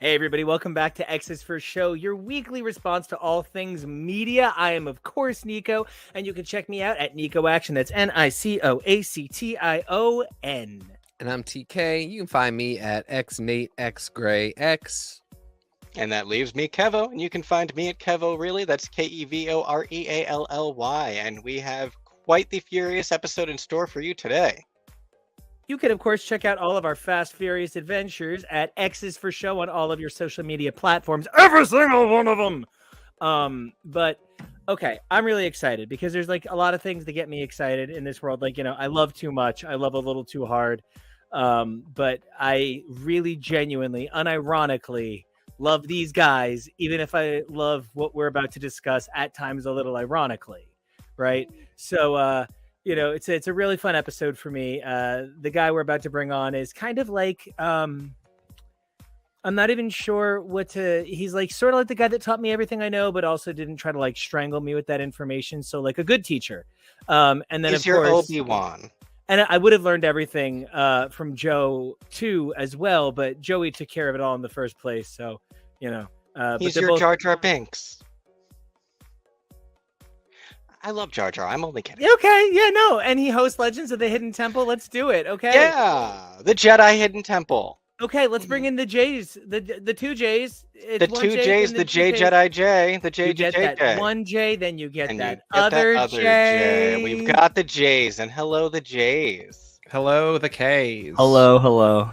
Hey everybody, welcome back to X's First Show, your weekly response to all things media. I am, of course, Nico, and you can check me out at Nico Action. That's NICOACTION. And I'm TK. You can find me at XNateXGrayX. And that leaves me, Kevo, and you can find me at Kevo Really. That's KEVOREALLY. And we have quite the furious episode in store for you today. You can, of course, check out all of our Fast Furious adventures at X's for Show on all of your social media platforms. Every single one of them. But okay, I'm really excited because there's like a lot of things that get me excited in this world. Like, I love too much. I love a little too hard. But I really genuinely, unironically love these guys, even if I love what we're about to discuss at times a little ironically. Right. So, it's a really fun episode for me. The guy we're about to bring on is kind of like, I'm not even sure he's like sort of like the guy that taught me everything I know, but also didn't try to like strangle me with that information. So like a good teacher. And then He's of your course, Obi-Wan. And I would have learned everything from Joe too as well, but Joey took care of it all in the first place. So, he's your Jar Jar Binks. I love Jar Jar. I'm only kidding. Okay, yeah, no. And he hosts Legends of the Hidden Temple. Let's do it. Okay. Yeah, the Jedi Hidden Temple. Okay, let's bring in the J's, the two J's. The two J's, the J Jedi J, the J you get J that J. one J, then you get And that you get other that J. We've got the J's, and hello the J's. Hello, the K's. Hello.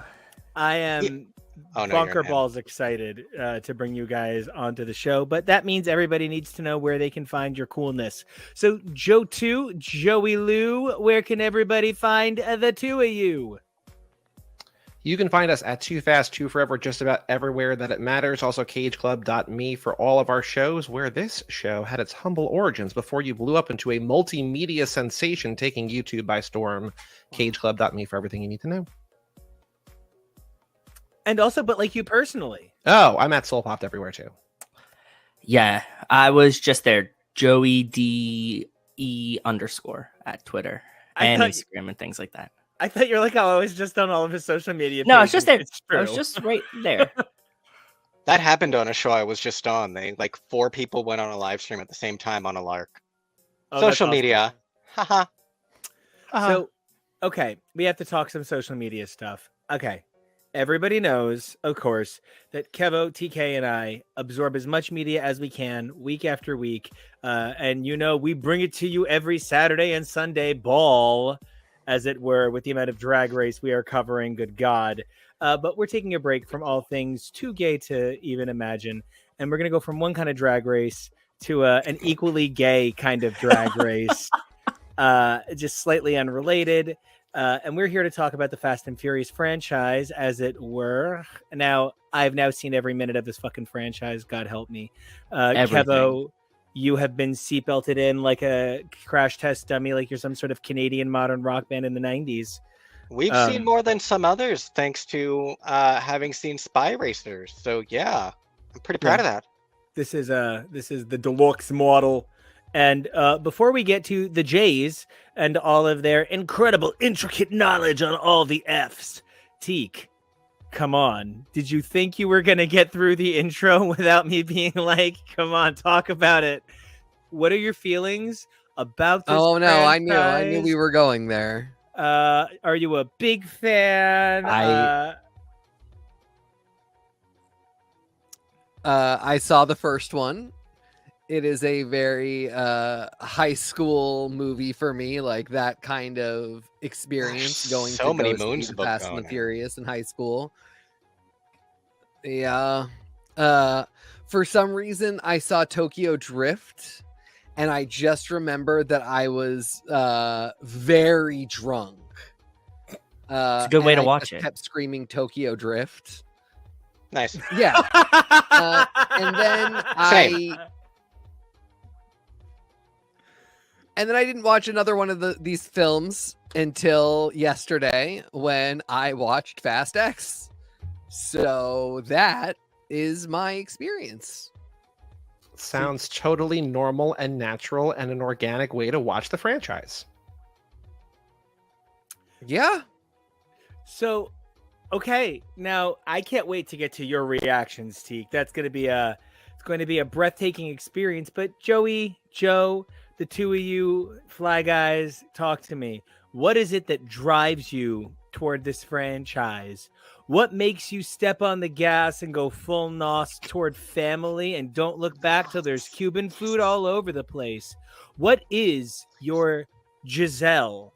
I am bunker balls excited to bring you guys onto the show, but that means everybody needs to know where they can find your coolness. So Joey Lou, where can everybody find the two of you? You can find us at Too Fast, Too Forever, just about everywhere that it matters. Also, cageclub.me for all of our shows, where this show had its humble origins before you blew up into a multimedia sensation taking YouTube by storm. Cageclub.me for everything you need to know. And also, but like you personally. Oh, I'm at Soul Popped everywhere too. Yeah, I was just there. Joey DE _ at Twitter and Instagram and things like that. I thought you're like, I was just on all of his social media pages. No, it's just there. It's true. I was just right there. That happened on a show I was just on. They 4 people went on a live stream at the same time on a lark. Social media. Haha. So, okay, we have to talk some social media stuff. Okay. Everybody knows, of course, that Kevo, TK, and I absorb as much media as we can week after week. And we bring it to you every Saturday and Sunday ball, as it were, with the amount of Drag Race we are covering, good God. But we're taking a break from all things too gay to even imagine. And we're going to go from one kind of Drag Race to an equally gay kind of Drag Race, just slightly unrelated. And we're here to talk about the Fast and Furious franchise, as it were. Now, I've now seen every minute of this fucking franchise. God help me. Kevo, you have been seatbelted in like a crash test dummy, like you're some sort of Canadian modern rock band in the 90s. We've seen more than some others, thanks to having seen Spy Racers. So yeah, I'm pretty proud of that. This is the deluxe model. And before we get to the J's and all of their incredible, intricate knowledge on all the F's, Teak, come on. Did you think you were going to get through the intro without me being like, come on, talk about it? What are your feelings about this franchise? I knew we were going there. Are you a big fan? I saw the first one. It is a very high school movie for me, like that kind of experience going so to many go moons see book Fast and going the in. Furious in high school. Yeah. For some reason, I saw Tokyo Drift, and I just remembered that I was very drunk. It's a good way to watch it. Kept screaming Tokyo Drift. Nice. Yeah. And then I didn't watch another one of these films until yesterday when I watched Fast X. So that is my experience. Sounds totally normal and natural and an organic way to watch the franchise. Yeah. So Okay, now I can't wait to get to your reactions, Teak. That's going to be a breathtaking experience. But Joey, Joe, the two of you fly guys, talk to me. What is it that drives you toward this franchise? What makes you step on the gas and go full nos toward family and don't look back till there's Cuban food all over the place? What is your Giselle?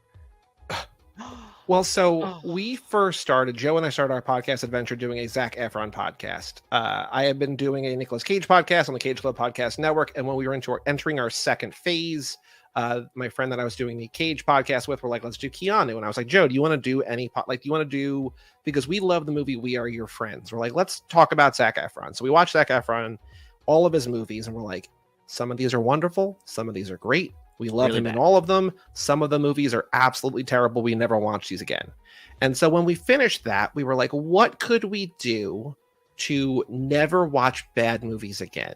Well, so we first started, Joe and I started our podcast adventure doing a Zac Efron podcast. I had been doing a Nicolas Cage podcast on the Cage Club Podcast Network. And when we were entering our second phase, my friend that I was doing the Cage podcast with were like, let's do Keanu. And I was like, Joe, do you want to do because we love the movie We Are Your Friends. We're like, let's talk about Zac Efron. So we watched Zac Efron, all of his movies, and we're like, some of these are wonderful. Some of these are great. We love Really him in bad. all of them. Some of the movies are absolutely terrible. We never watch these again. And so when we finished that, we were like, what could we do to never watch bad movies again?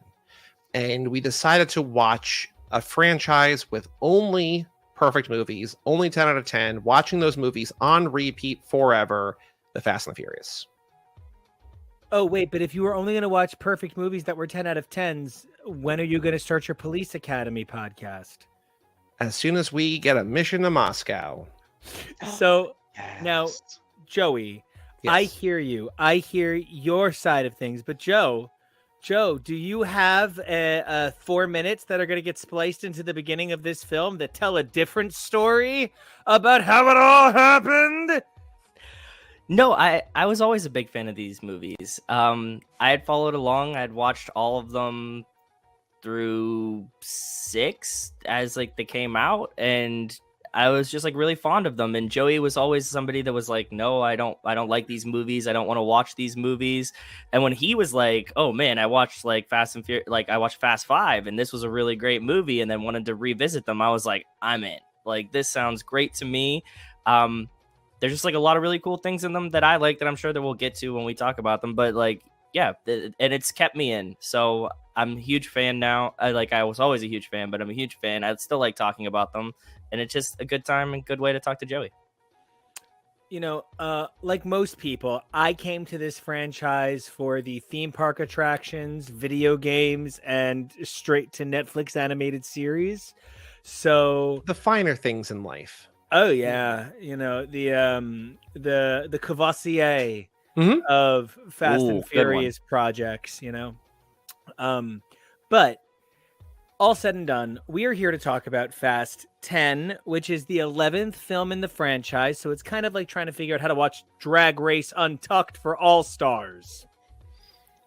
And we decided to watch a franchise with only perfect movies, only 10 out of 10, watching those movies on repeat forever, The Fast and the Furious. Oh, wait, but if you were only going to watch perfect movies that were 10 out of 10s, when are you going to start your Police Academy podcast? As soon as we get a mission to Moscow. So Yes. now, Joey, Yes. I hear you. I hear your side of things. But Joe, do you have 4 minutes that are going to get spliced into the beginning of this film that tell a different story about how it all happened? No, I was always a big fan of these movies. I had followed along. I'd watched all of them through 6 as like they came out, and I was just like really fond of them. And Joey was always somebody that was like, no, I don't like these movies. I don't want to watch these movies. And when he was like, oh man, I watched like Fast and Furious, like I watched Fast 5 and this was a really great movie, and then wanted to revisit them, I was like, I'm in. Like, this sounds great to me. There's just like a lot of really cool things in them that I like that I'm sure that we'll get to when we talk about them. But like, yeah, and it's kept me in. So I'm a huge fan now. I was always a huge fan, but I'm a huge fan. I still like talking about them, and it's just a good time and good way to talk to Joey. You know, like most people, I came to this franchise for the theme park attractions, video games, and straight to Netflix animated series. So, The finer things in life. oh yeah, you know, the Cavassier Mhm. of Fast Ooh, and good one. Furious projects, you know. But all said and done, we are here to talk about Fast 10, which is the 11th film in the franchise. So it's kind of like trying to figure out how to watch Drag Race Untucked for All Stars.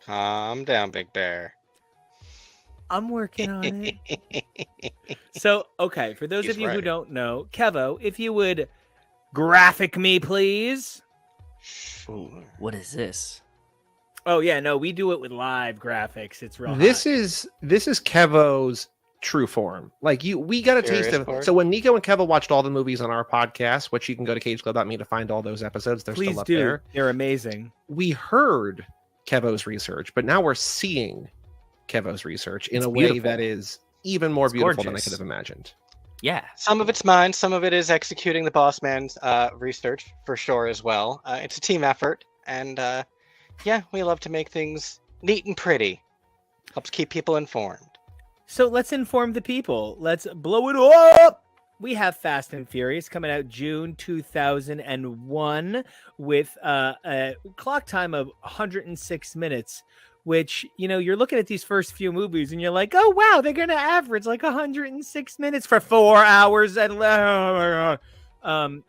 Calm down, Big Bear. I'm working on it. So, okay, for those He's of you who right. don't know, Kevo, if you would graphic me, please. Ooh, what is this? Oh yeah, no, we do it with live graphics. It's real. This hot. is Kevo's true form. Like we got a taste Serious of. part? So when Nico and Kevo watched all the movies on our podcast, which you can go to cageclub.me to find all those episodes. They're Please still up do. there. They're amazing. We heard Kevo's research, but now we're seeing Kevo's research in It's a way beautiful. that is even more It's beautiful than I gorgeous. could have imagined. Yeah. Some of it's mine. Some of it is executing the boss man's research for sure as well. It's a team effort, and yeah, we love to make things neat and pretty. Helps keep people informed. So let's inform the people. Let's blow it up. We have Fast and Furious coming out June 2001 with a clock time of 106 minutes, which, you know, you're looking at these first few movies and you're like, oh, wow, they're going to average like 106 minutes for 4 hours. And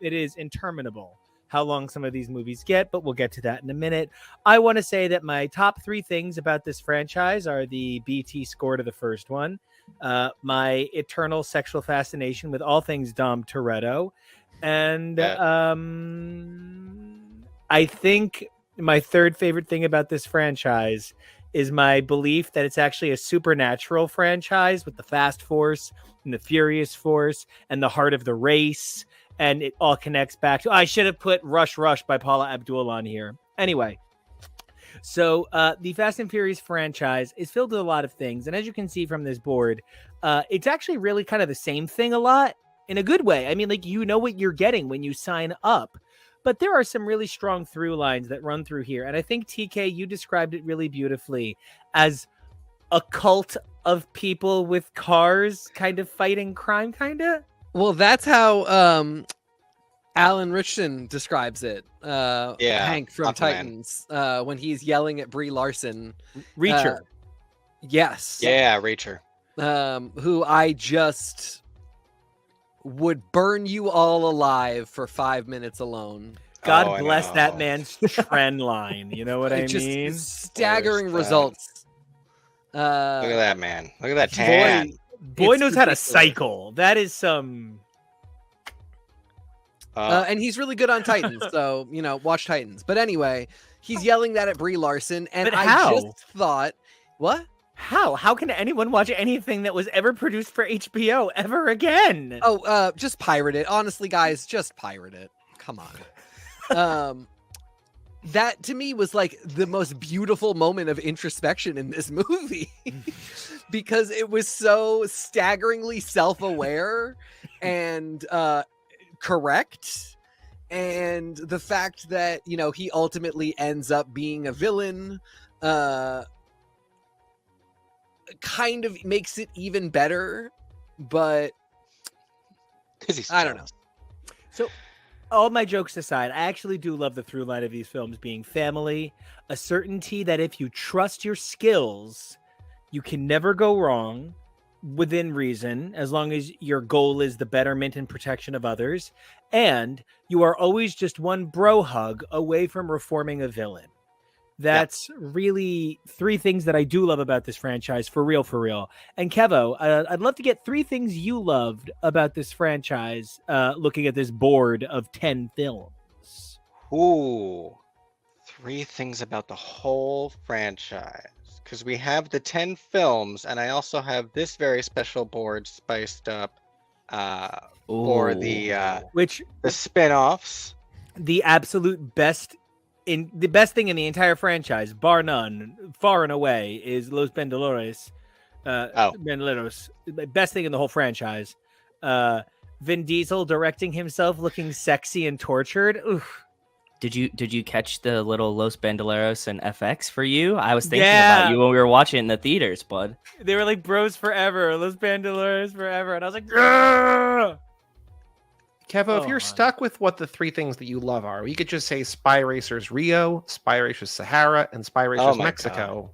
it is interminable how long some of these movies get, but we'll get to that in a minute. I want to say that my top 3 things about this franchise are the BT score to the first one, my eternal sexual fascination with all things Dom Toretto, and I think my third favorite thing about this franchise is my belief that it's actually a supernatural franchise with the Fast Force and the Furious Force and the heart of the race. And it all connects back to, I should have put Rush Rush by Paula Abdul on here. Anyway, so the Fast and Furious franchise is filled with a lot of things. And as you can see from this board, it's actually really kind of the same thing a lot in a good way. I mean, like, you know what you're getting when you sign up. but there are some really strong through lines that run through here. And I think, TK, you described it really beautifully as a cult of people with cars kind of fighting crime, kind of. Well, that's how Alan Richardson describes it. Hank from Aquaman. Titans, when he's yelling at Brie Larson. Reacher. Yes. Yeah, Reacher. Who I just would burn you all alive for 5 minutes alone. God Oh, I bless know. that man's trend line. You know what I Just mean? staggering Where's results. Look at that man. Look at that tan. Boy It's knows how to ridiculous. cycle. That is some. And he's really good on Titans, so watch Titans. But anyway, he's yelling that at Brie Larson, and But I how? just thought, what? How? How can anyone watch anything that was ever produced for HBO ever again? Oh, just pirate it. Honestly, guys, just pirate it. Come on. That to me was like the most beautiful moment of introspection in this movie because it was so staggeringly self-aware and correct. And the fact that, he ultimately ends up being a villain, kind of makes it even better, but 'Cause he's I don't know. jealous. So, all my jokes aside, I actually do love the through line of these films being family, a certainty that if you trust your skills, you can never go wrong within reason, as long as your goal is the betterment and protection of others, and you are always just one bro hug away from reforming a villain. That's really 3 things that I do love about this franchise, for real, for real. And Kevo, I'd love to get 3 things you loved about this franchise, looking at this board of 10 films. Ooh. 3 things about the whole franchise. Because we have the 10 films, and I also have this very special board spiced up for the Which, spin-offs. the absolute best, the best thing in the entire franchise, bar none, far and away, is Los Bandoleros. Bandoleros, the best thing in the whole franchise. Vin Diesel directing himself looking sexy and tortured. Oof. Did you catch the little Los Bandoleros and FX for you? I was thinking Yeah. about you when we were watching it in the theaters, bud. They were like bros forever, Los Bandoleros forever, and I was like, "Grrr!" Kevo, if Oh, you're man. stuck with what the 3 things that you love are, you could just say Spy Racers Rio, Spy Racers Sahara, and Spy Racers my Mexico.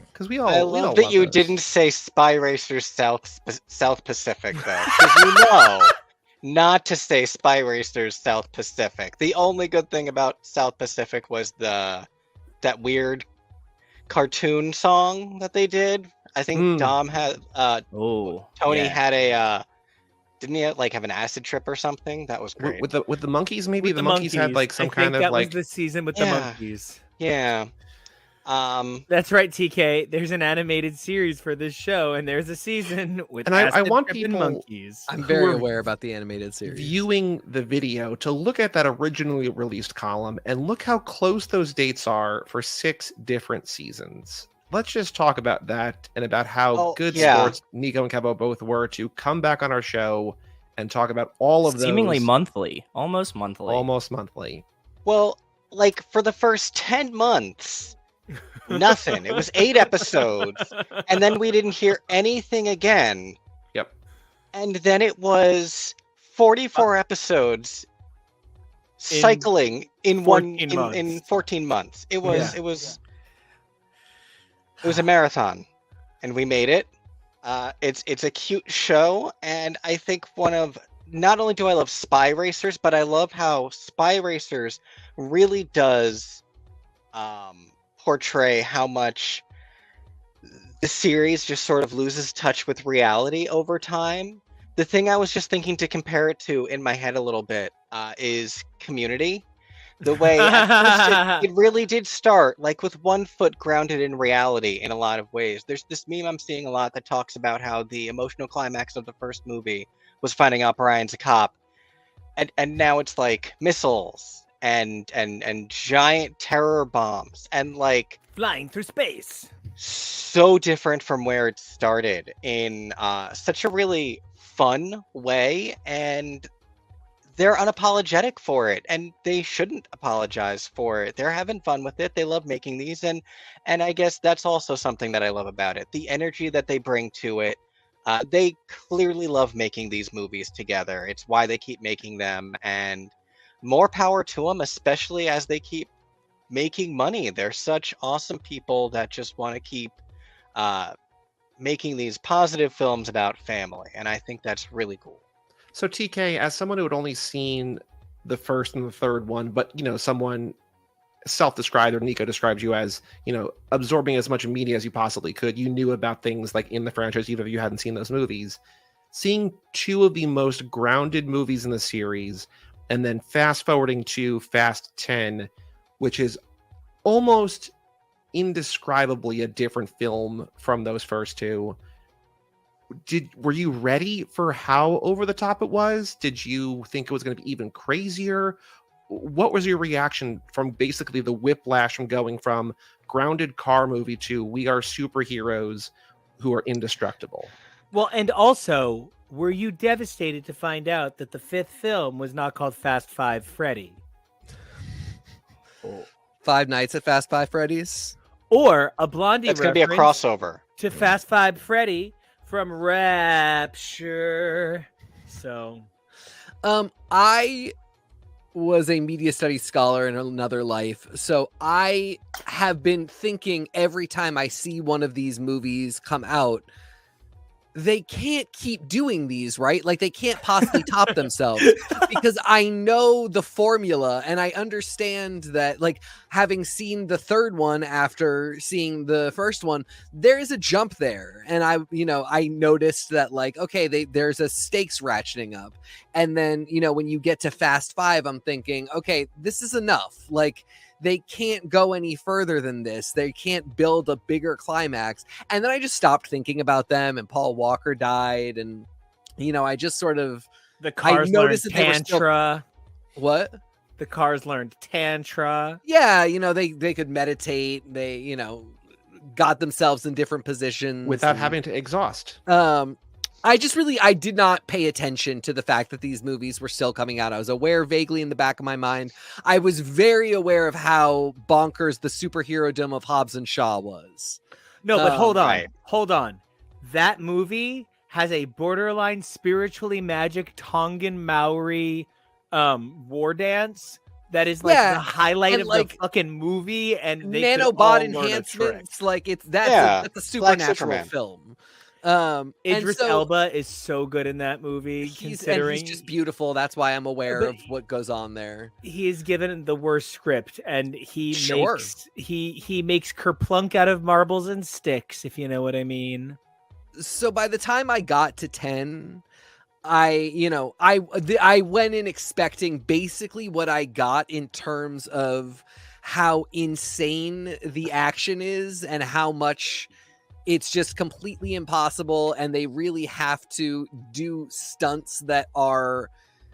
Because we all I we all love that you those. didn't say Spy Racers South Pacific, though. Because not to say Spy Racers South Pacific. The only good thing about South Pacific was that weird cartoon song that they did. I think Dom had Tony had a didn't he have an acid trip or something? That was great. With the monkeys, maybe With the monkeys had like some I kind think of that like was the season with the Yeah. monkeys. Yeah. That's right, TK. There's an animated series for this show, and there's a season with And I acid want tripping people- monkeys. I'm who very are aware about the animated series. viewing the video to look at that originally released column and look how close those dates are for 6 different seasons. Let's just talk about that and about how good sports Nico and Kevo both were to come back on our show and talk about all of those Seemingly monthly, almost monthly. almost monthly. Well, for the first 10 months, nothing. It was 8 episodes, and then we didn't hear anything again. Yep. And then it was 44 episodes cycling in 14 months. in 14 months. It was a marathon, and we made it. It's a cute show, and I think not only do I love Spy Racers, but I love how Spy Racers really does portray how much the series just sort of loses touch with reality over time. The thing I was just thinking to compare it to in my head a little bit is Community. The way at first it really did start with one foot grounded in reality in a lot of ways. There's this meme I'm seeing a lot that talks about how the emotional climax of the first movie was finding out Brian's a cop, and now it's missiles and giant terror bombs and flying through space. So different from where it started in such a really fun way. And they're unapologetic for it, and they shouldn't apologize for it. They're having fun with it. They love making these, and I guess that's also something that I love about it. The energy that they bring to it. They clearly love making these movies together. It's why they keep making them, and more power to them, especially as they keep making money. They're such awesome people that just want to keep making these positive films about family, and I think that's really cool. So TK, as someone who had only seen the first and the third one, but someone self-described, or Nico described you as, absorbing as much media as you possibly could. You knew about things like in the franchise, even if you hadn't seen those movies. Seeing two of the most grounded movies in the series, and then fast forwarding to Fast 10, which is almost indescribably a different film from those first two. Were you ready for how over the top it was? Did you think it was going to be even crazier? What was your reaction from basically the whiplash from going from grounded car movie to we are superheroes who are indestructible? Well, and also, were you devastated to find out that the fifth film was not called Fast Five Freddy? Five Nights at Fast Five Freddy's? Or a Blondie That's going to be a crossover. To Fast Five Freddy from Rapture. So... I was a media studies scholar in another life, so I have been thinking every time I see one of these movies come out, they can't keep doing these, right? Like, they can't possibly top themselves, because I know the formula, and I understand that, like, having seen the third one after seeing the first one, there is a jump there. And I noticed that, like, okay, there's a stakes ratcheting up. And then, when you get to Fast Five, I'm thinking, okay, this is enough. Like, they can't go any further than this. They can't build a bigger climax. And then I just stopped thinking about them, and Paul Walker died. And, I just sort of... The cars learned Tantra. What? The cars learned Tantra. Yeah, they could meditate. They, got themselves in different positions. Without having to exhaust. I did not pay attention to the fact that these movies were still coming out. I was aware vaguely in the back of my mind. I was very aware of how bonkers the superhero-dom of Hobbs and Shaw was. No, but hold on. Right. Hold on. That movie has a borderline spiritually magic Tongan Maori war dance that is like the highlight of the fucking movie, and they nanobot enhancements. Like, that's a supernatural film. Idris Elba is so good in that movie. He's just beautiful. That's why I'm aware of what goes on there. He is given the worst script, and he makes kerplunk out of marbles and sticks, if you know what I mean. So by the time I got to 10, I went in expecting basically what I got in terms of how insane the action is and how much it's just completely impossible, and they really have to do stunts that are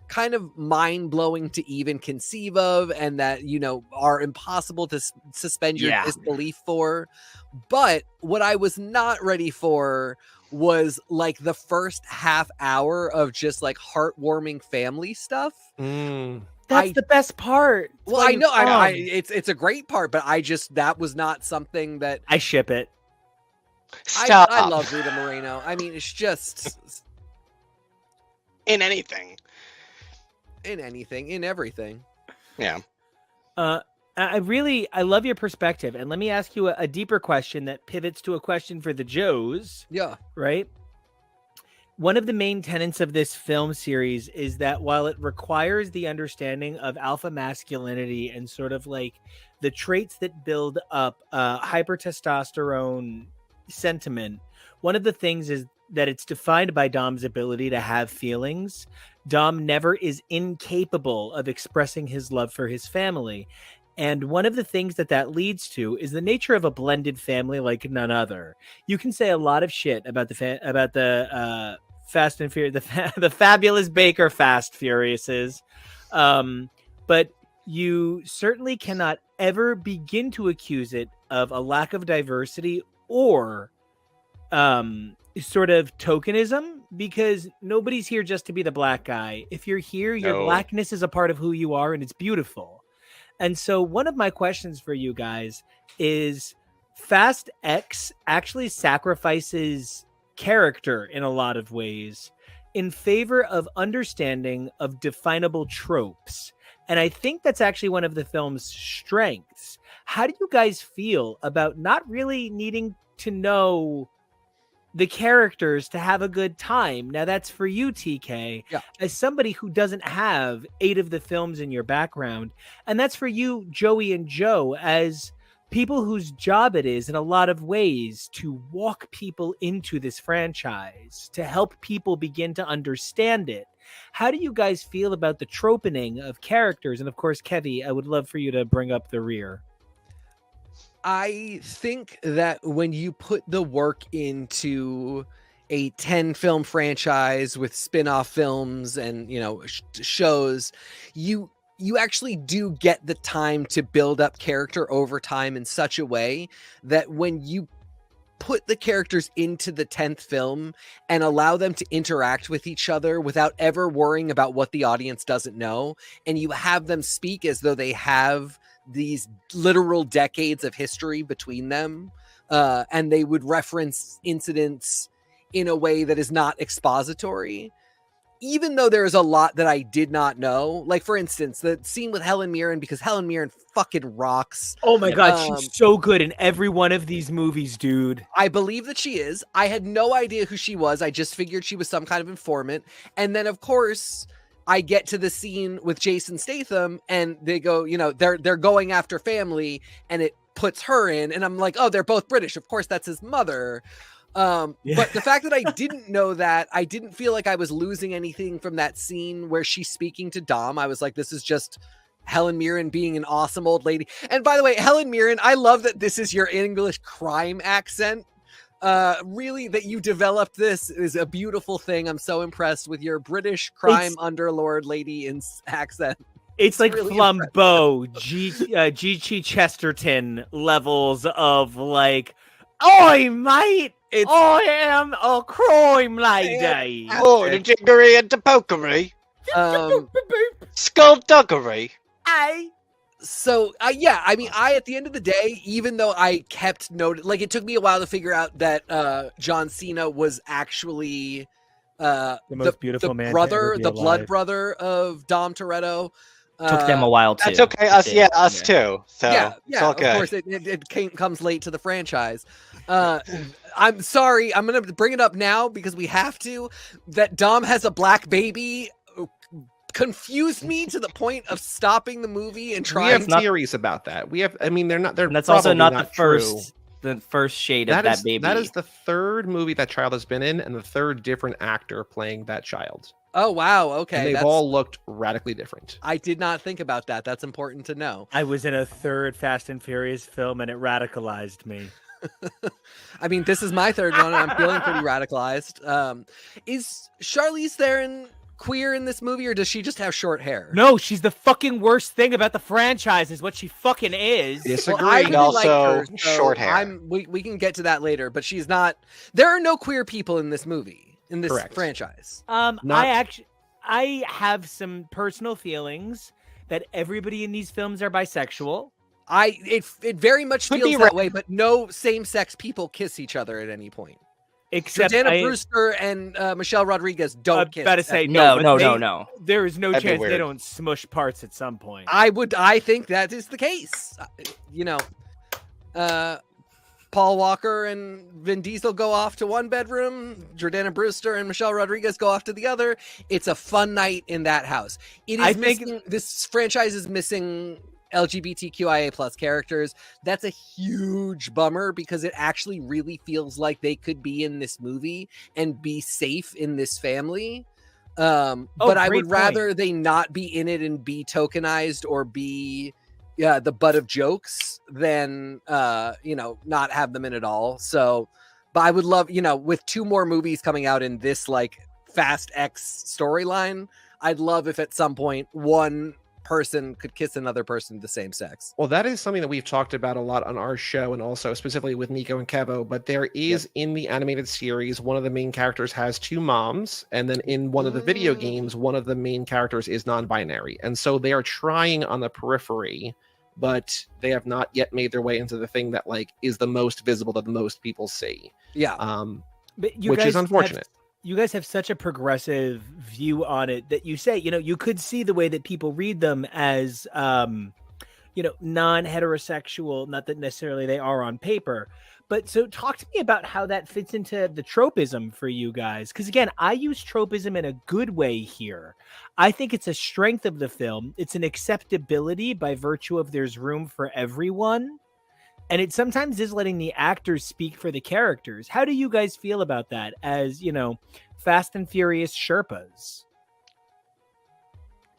kind of mind-blowing to even conceive of, and that, are impossible to suspend your disbelief for. But what I was not ready for was like the first half hour of just like heartwarming family stuff. That's the best part. Well, I know it's a great part, but that was not something that I ship it. Stop. I love Rita Moreno. I mean, it's just in anything, in everything. Yeah. I love your perspective, and let me ask you a deeper question that pivots to a question for the Joes. Yeah. Right. One of the main tenets of this film series is that while it requires the understanding of alpha masculinity and sort of like the traits that build up hypertestosterone sentiment, one of the things is that it's defined by Dom's ability to have feelings. Dom never is incapable of expressing his love for his family. And one of the things that leads to is the nature of a blended family like none other. You can say a lot of shit about the Fast and Furious, the fabulous Baker Fast Furiouses, but you certainly cannot ever begin to accuse it of a lack of diversity or sort of tokenism, because nobody's here just to be the black guy. If you're here, your No. blackness is a part of who you are, and it's beautiful. And so one of my questions for you guys is, Fast X actually sacrifices character in a lot of ways in favor of understanding of definable tropes. And I think that's actually one of the film's strengths. How do you guys feel about not really needing to know the characters to have a good time? Now, that's for you, TK, Yeah. as somebody who doesn't have 8 of the films in your background. And that's for you, Joey and Joe, as people whose job it is in a lot of ways to walk people into this franchise, to help people begin to understand it. How do you guys feel about the tropening of characters? And of course, Kevy, I would love for you to bring up the rear. I think that when you put the work into a 10 film franchise with spin-off films and, you know, shows, you actually do get the time to build up character over time in such a way that when you put the characters into the 10th film and allow them to interact with each other without ever worrying about what the audience doesn't know, and you have them speak as though they have these literal decades of history between them, and they would reference incidents in a way that is not expository, even though there is a lot that I did not know. Like, for instance, the scene with Helen Mirren, because Helen Mirren fucking rocks. Oh my God, she's so good in every one of these movies, dude. I believe that she is. I had no idea who she was. I just figured she was some kind of informant. And then, of course, I get to the scene with Jason Statham, and they go, you know, they're going after family, and it puts her in, and I'm like, oh, they're both British. Of course, that's his mother. But the fact that I didn't know that, I didn't feel like I was losing anything from that scene where she's speaking to Dom. I was like, this is just Helen Mirren being an awesome old lady. And by the way, Helen Mirren, I love that this is your English crime accent. Really, that you developed this is a beautiful thing. I'm so impressed with your British crime underlord lady in accent. It's like really Flambeau, G.G. Chesterton levels of like, oi, mate, I am a crime lady. Oh, the jiggery and the pokery. Skullduggery. Hey. So, yeah, I mean, at the end of the day, even though I kept noting, like, it took me a while to figure out that John Cena was actually The most beautiful man to brother, ever be the blood alive. brother of Dom Toretto. Took them a while too. That's okay. Us, It did, us too. So Yeah, it's all of good. course, it comes late to the franchise. I'm sorry, I'm going to bring it up now because we have to, that Dom has a black baby confused me to the point of stopping the movie and We trying have theories about that. We have, I mean, they're not, they're And that's also probably not the true. first shade of that baby. That is the third movie that child has been in, and the third different actor playing that child. Oh, wow. Okay. And they've all looked radically different. I did not think about that. That's important to know. I was in a third Fast and Furious film, and it radicalized me. I mean, this is my third one, and I'm feeling pretty radicalized. Is Charlize Theron queer in this movie, or does she just have short hair? No, she's the fucking worst thing about the franchise is what she fucking is. Disagree. Well, I really like Also, her, so short hair. We can get to that later, but she's not. There are no queer people in this movie, in this Correct. franchise. Not- I have some personal feelings that everybody in these films are bisexual. It very much Could feels be that right. way, but no same-sex people kiss each other at any point. Except Jordana Brewster and Michelle Rodriguez don't kiss. About to say no, but they- no. There is no That'd be chance they weird. don't smush parts at some point. I think that is the case. You know, Paul Walker and Vin Diesel go off to one bedroom. Jordana Brewster and Michelle Rodriguez go off to the other. It's a fun night in that house. I think- This franchise is missing LGBTQIA plus characters. That's a huge bummer because it actually really feels like they could be in this movie and be safe in this family. But I great would rather they not be in it and be tokenized or be the butt of jokes than not have them in at all. So, but I would love, with 2 more movies coming out in this like Fast X storyline, I'd love if at some point one person could kiss another person of the same sex. Well, that is something that we've talked about a lot on our show and also specifically with Nico and Kevo. But there is in the animated series, one of the main characters has two moms. And then in one of the video games, one of the main characters is non-binary. And so they are trying on the periphery, but they have not yet made their way into the thing that like is the most visible that the most people see. Yeah. But which is unfortunate. You guys have such a progressive view on it that you say, you could see the way that people read them as, non-heterosexual, not that necessarily they are on paper. But so talk to me about how that fits into the tropism for you guys. Because again, I use tropism in a good way here. I think it's a strength of the film. It's an acceptability by virtue of there's room for everyone. And it sometimes is letting the actors speak for the characters. How do you guys feel about that as, Fast and Furious Sherpas?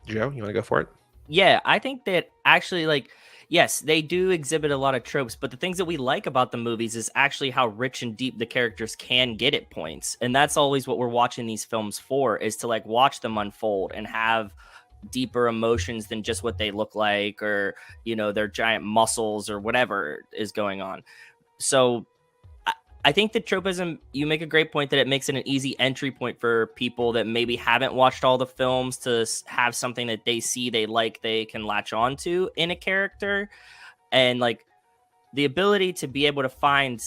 Joe, you want to go for it? Yeah, I think that actually, yes, they do exhibit a lot of tropes, but the things that we like about the movies is actually how rich and deep the characters can get at points. And that's always what we're watching these films for, is to watch them unfold and have deeper emotions than just what they look like or their giant muscles or whatever is going on. So I think that tropism, you make a great point that it makes it an easy entry point for people that maybe haven't watched all the films to have something that they see they like, they can latch on to in a character. And the ability to be able to find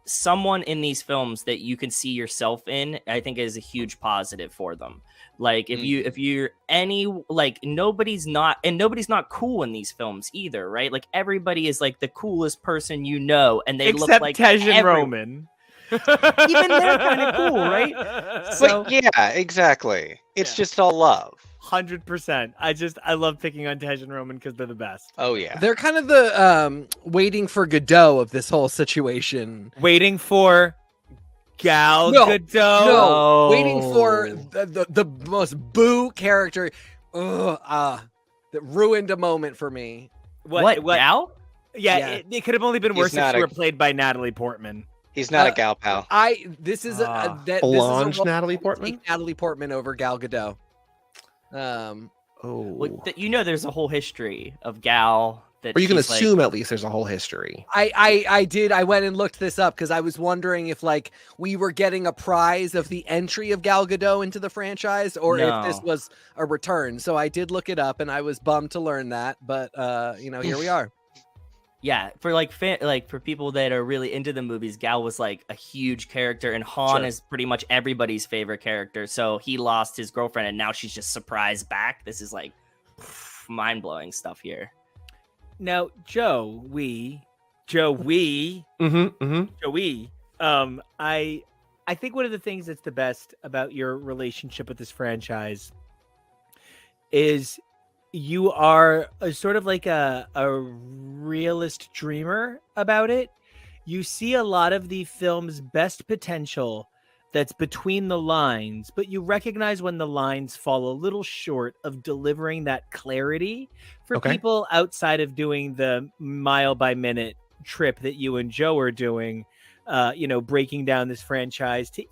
someone in these films that you can see yourself in, I think is a huge positive for them. If you're any nobody's not cool in these films either, right? Everybody is the coolest person and they look like Tej and Roman. Even they're kind of cool, right? So yeah, exactly. It's just all love. 100%. I love picking on Tej and Roman because they're the best. Oh yeah, They're kind of the waiting for Godot of this whole situation. Waiting for Gal Gadot. No, waiting for the most boo character. That ruined a moment for me. What? Gal? Yeah. It could have only been worse if she were played by Natalie Portman. He's not a gal pal. This is a Blonde Natalie Portman. Natalie Portman over Gal Gadot. There's a whole history of Gal. Or you can assume at least there's a whole history. I did. I went and looked this up because I was wondering if we were getting a prize of the entry of Gal Gadot into the franchise or if this was a return. So I did look it up and I was bummed to learn that. But here we are. Yeah, for for people that are really into the movies, Gal was a huge character, and Han is pretty much everybody's favorite character. So he lost his girlfriend, and now she's just surprised back. This is mind blowing stuff here. Now, Joey, I think one of the things that's the best about your relationship with this franchise is you are sort of a realist dreamer about it. You see a lot of the film's best potential that's between the lines, but you recognize when the lines fall a little short of delivering that clarity for people outside of doing the mile by minute trip that you and Joe are doing, breaking down this franchise to.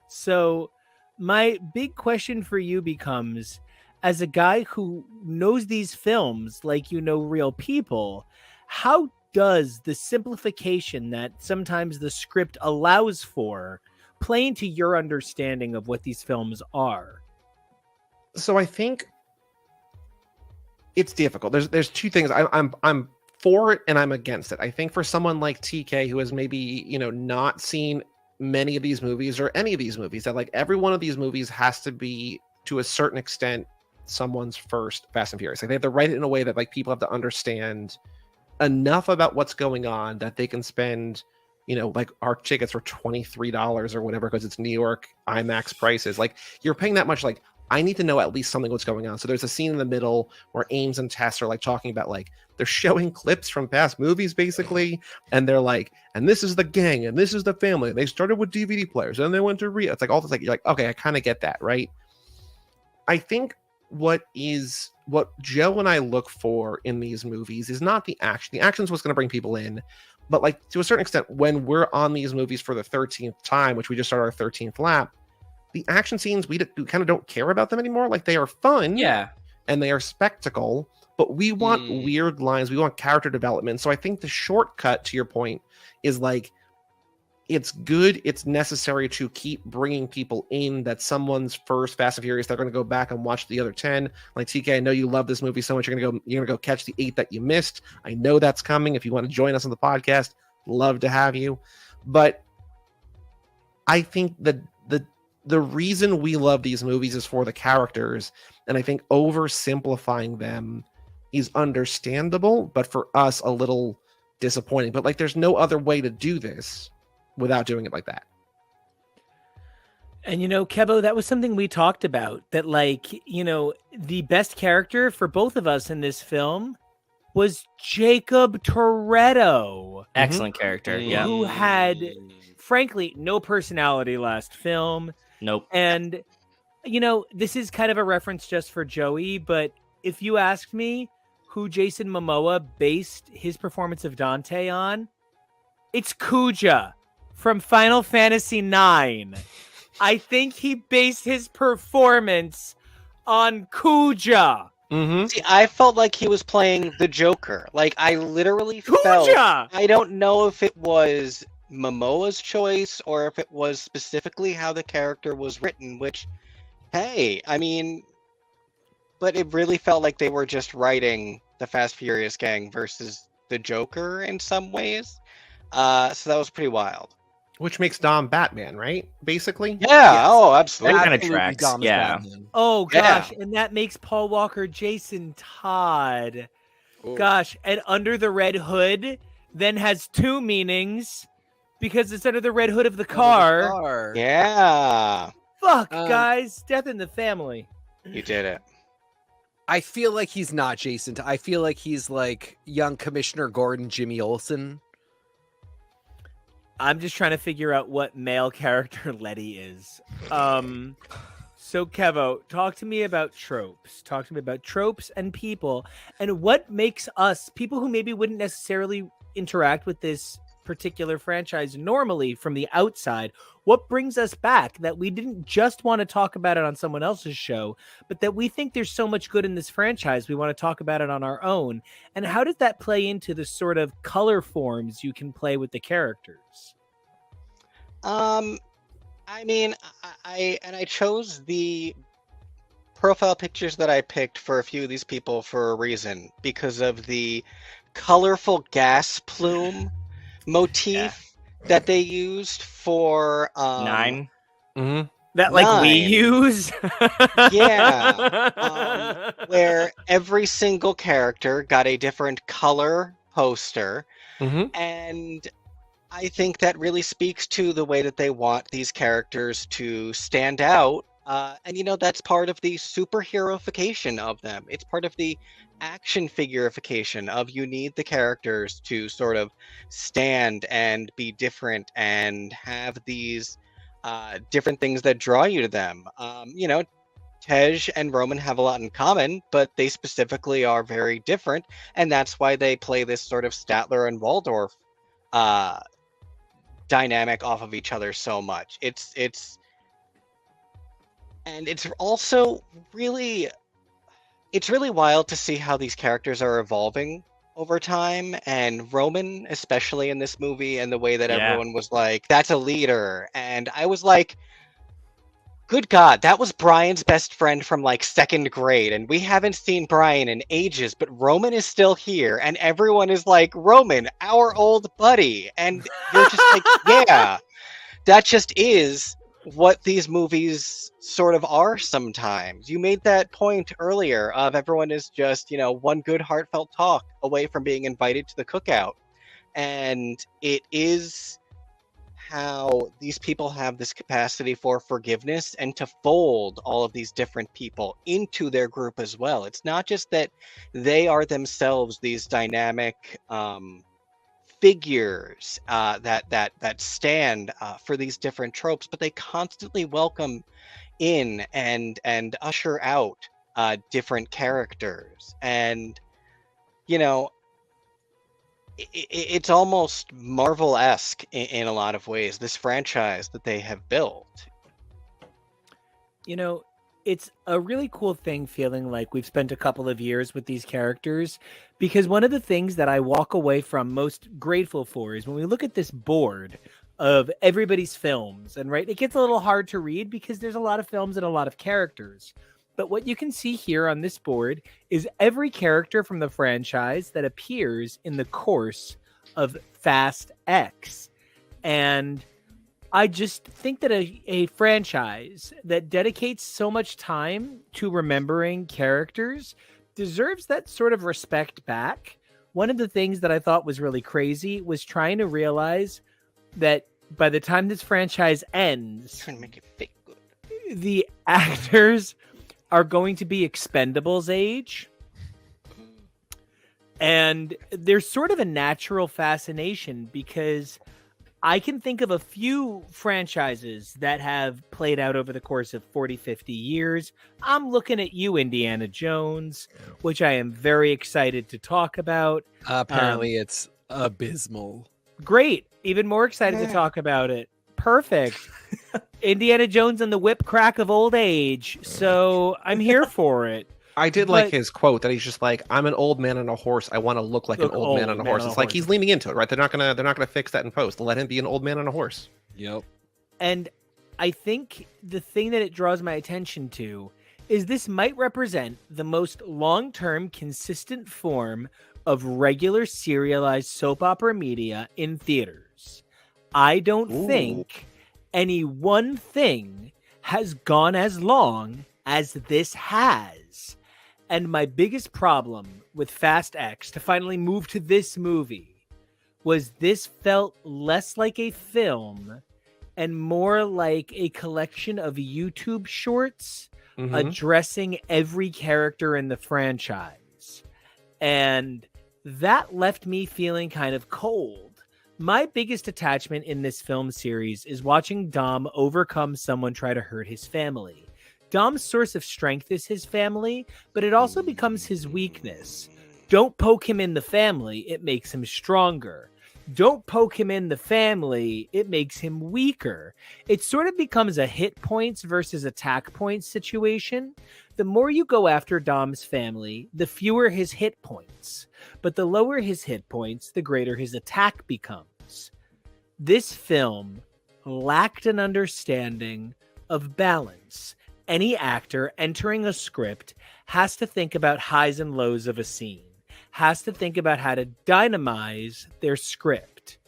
So my big question for you becomes, as a guy who knows these films like real people, how does the simplification that sometimes the script allows for play into your understanding of what these films are? So I think it's difficult. There's two things. I'm for it and I'm against it. I think for someone like TK who has maybe not seen many of these movies or any of these movies, that every one of these movies has to be to a certain extent someone's first Fast and Furious. They have to write it in a way that people have to understand enough about what's going on that they can spend our tickets for $23 or whatever because it's New York IMAX prices. You're paying that much. I need to know at least something what's going on. So there's a scene in the middle where Ames and Tess are talking about they're showing clips from past movies basically, and they're and this is the gang and this is the family. They started with DVD players and they went to Rio. It's all this you're okay, I kind of get that, right? I think what Joe and I look for in these movies is not the action. The action is what's going to bring people in, but to a certain extent, when we're on these movies for the 13th time, which we just started our 13th lap, the action scenes we kind of don't care about them anymore. They are fun, and they are spectacle, but we want weird lines. We want character development. So I think the shortcut to your point is like, it's good. It's necessary to keep bringing people in. That someone's first Fast and Furious, they're going to go back and watch the other 10. Like, TK, I know you love this movie so much. You're going to go catch the 8 that you missed. I know that's coming. If you want to join us on the podcast, love to have you. But I think that the reason we love these movies is for the characters. And I think oversimplifying them is understandable, but for us, a little disappointing. But like, there's no other way to do this without doing it like that. And, Kevo, that was something we talked about, that like, the best character for both of us in this film was Jacob Toretto. Excellent character. Yeah. Who had, frankly, no personality last film. Nope. And, this is kind of a reference just for Joey, but if you asked me who Jason Momoa based his performance of Dante on, it's Kuja from Final Fantasy IX. I think he based his performance on Kuja. Mm-hmm. See, I felt like he was playing the Joker. Like, I literally felt... Kuja! I don't know if it was Momoa's choice or if it was specifically how the character was written, which, hey, I mean... But it really felt like they were just writing the Fast Furious gang versus the Joker in some ways. So that was pretty wild. Which makes Dom Batman, right? Basically? Yeah, Yes. oh, absolutely. That kinda Absolutely tracks, Dom is yeah. Batman. Oh, Yeah. gosh. And that makes Paul Walker Jason Todd. Gosh. And Under the Red Hood then has two meanings because it's under the red hood of the car. Yeah, Fuck, Um, guys. Death in the family. you did it. I feel like he's not Jason. I feel like he's like young Commissioner Gordon, Jimmy Olsen. I'm just trying to figure out what male character Letty is. So Kevo, talk to me about tropes. Talk to me about tropes and people, and what makes us, people who maybe wouldn't necessarily interact with this particular franchise normally from the outside, what brings us back that we didn't just want to talk about it on someone else's show, but that we think there's so much good in this franchise we want to talk about it on our own? And how does that play into the sort of color forms you can play with the characters? I mean, I chose the profile pictures that I picked for a few of these people for a reason, because of the colorful gas plume motif that they used for 9. Mm-hmm. That like we 9. use? Yeah. Where every single character got a different color poster. Mm-hmm. And I think that really speaks to the way that they want these characters to stand out. And, that's part of the superheroification of them. It's part of the action figurification of, you need the characters to sort of stand and be different and have these different things that draw you to them. Tej and Roman have a lot in common, but they specifically are very different. And that's why they play this sort of Statler and Waldorf dynamic off of each other so much. It's also really wild to see how these characters are evolving over time, and Roman especially in this movie, and the way that everyone was like, that's a leader, and I was like, good God, that was Brian's best friend from like second grade, and we haven't seen Brian in ages, but Roman is still here, and everyone is like, Roman, our old buddy, and you're just like, yeah, that just is what these movies sort of are sometimes. You made that point earlier of everyone is just, one good heartfelt talk away from being invited to the cookout, and it is how these people have this capacity for forgiveness and to fold all of these different people into their group as well. It's not just that they are themselves these dynamic figures that stand for these different tropes, but they constantly welcome in and usher out different characters. And it's almost Marvel-esque in a lot of ways, this franchise that they have built. it's a really cool thing feeling like we've spent a couple of years with these characters, because one of the things that I walk away from most grateful for is when we look at this board of everybody's films, and right, it gets a little hard to read because there's a lot of films and a lot of characters. But what you can see here on this board is every character from the franchise that appears in the course of Fast X. And I just think that a franchise that dedicates so much time to remembering characters deserves that sort of respect back. One of the things that I thought was really crazy was trying to realize that by the time this franchise ends, Trying to make it fake good. the actors are going to be Expendables age. And there's sort of a natural fascination because I can think of a few franchises that have played out over the course of 40, 50 years. I'm looking at you, Indiana Jones, which I am very excited to talk about. Apparently, it's abysmal. Great. Even more excited to talk about it. Perfect. Indiana Jones and the whip crack of old age. So I'm here for it. I did like his quote that he's just like, I'm an old man on a horse. I want to look like an old man on a horse. It's like he's leaning into it, right? They're not gonna fix that in post. Let him be an old man on a horse. Yep. And I think the thing that it draws my attention to is this might represent the most long-term consistent form of regular serialized soap opera media in theaters. I don't think any one thing has gone as long as this has. And my biggest problem with Fast X, to finally move to this movie, was this felt less like a film and more like a collection of YouTube shorts addressing every character in the franchise. And that left me feeling kind of cold. My biggest attachment in this film series is watching Dom overcome someone try to hurt his family. Dom's source of strength is his family, but it also becomes his weakness. Don't poke him in the family, it makes him stronger. Don't poke him in the family, it makes him weaker. It sort of becomes a hit points versus attack points situation. The more you go after Dom's family, the fewer his hit points. But the lower his hit points, the greater his attack becomes. This film lacked an understanding of balance. Any actor entering a script has to think about highs and lows of a scene, has to think about how to dynamize their script.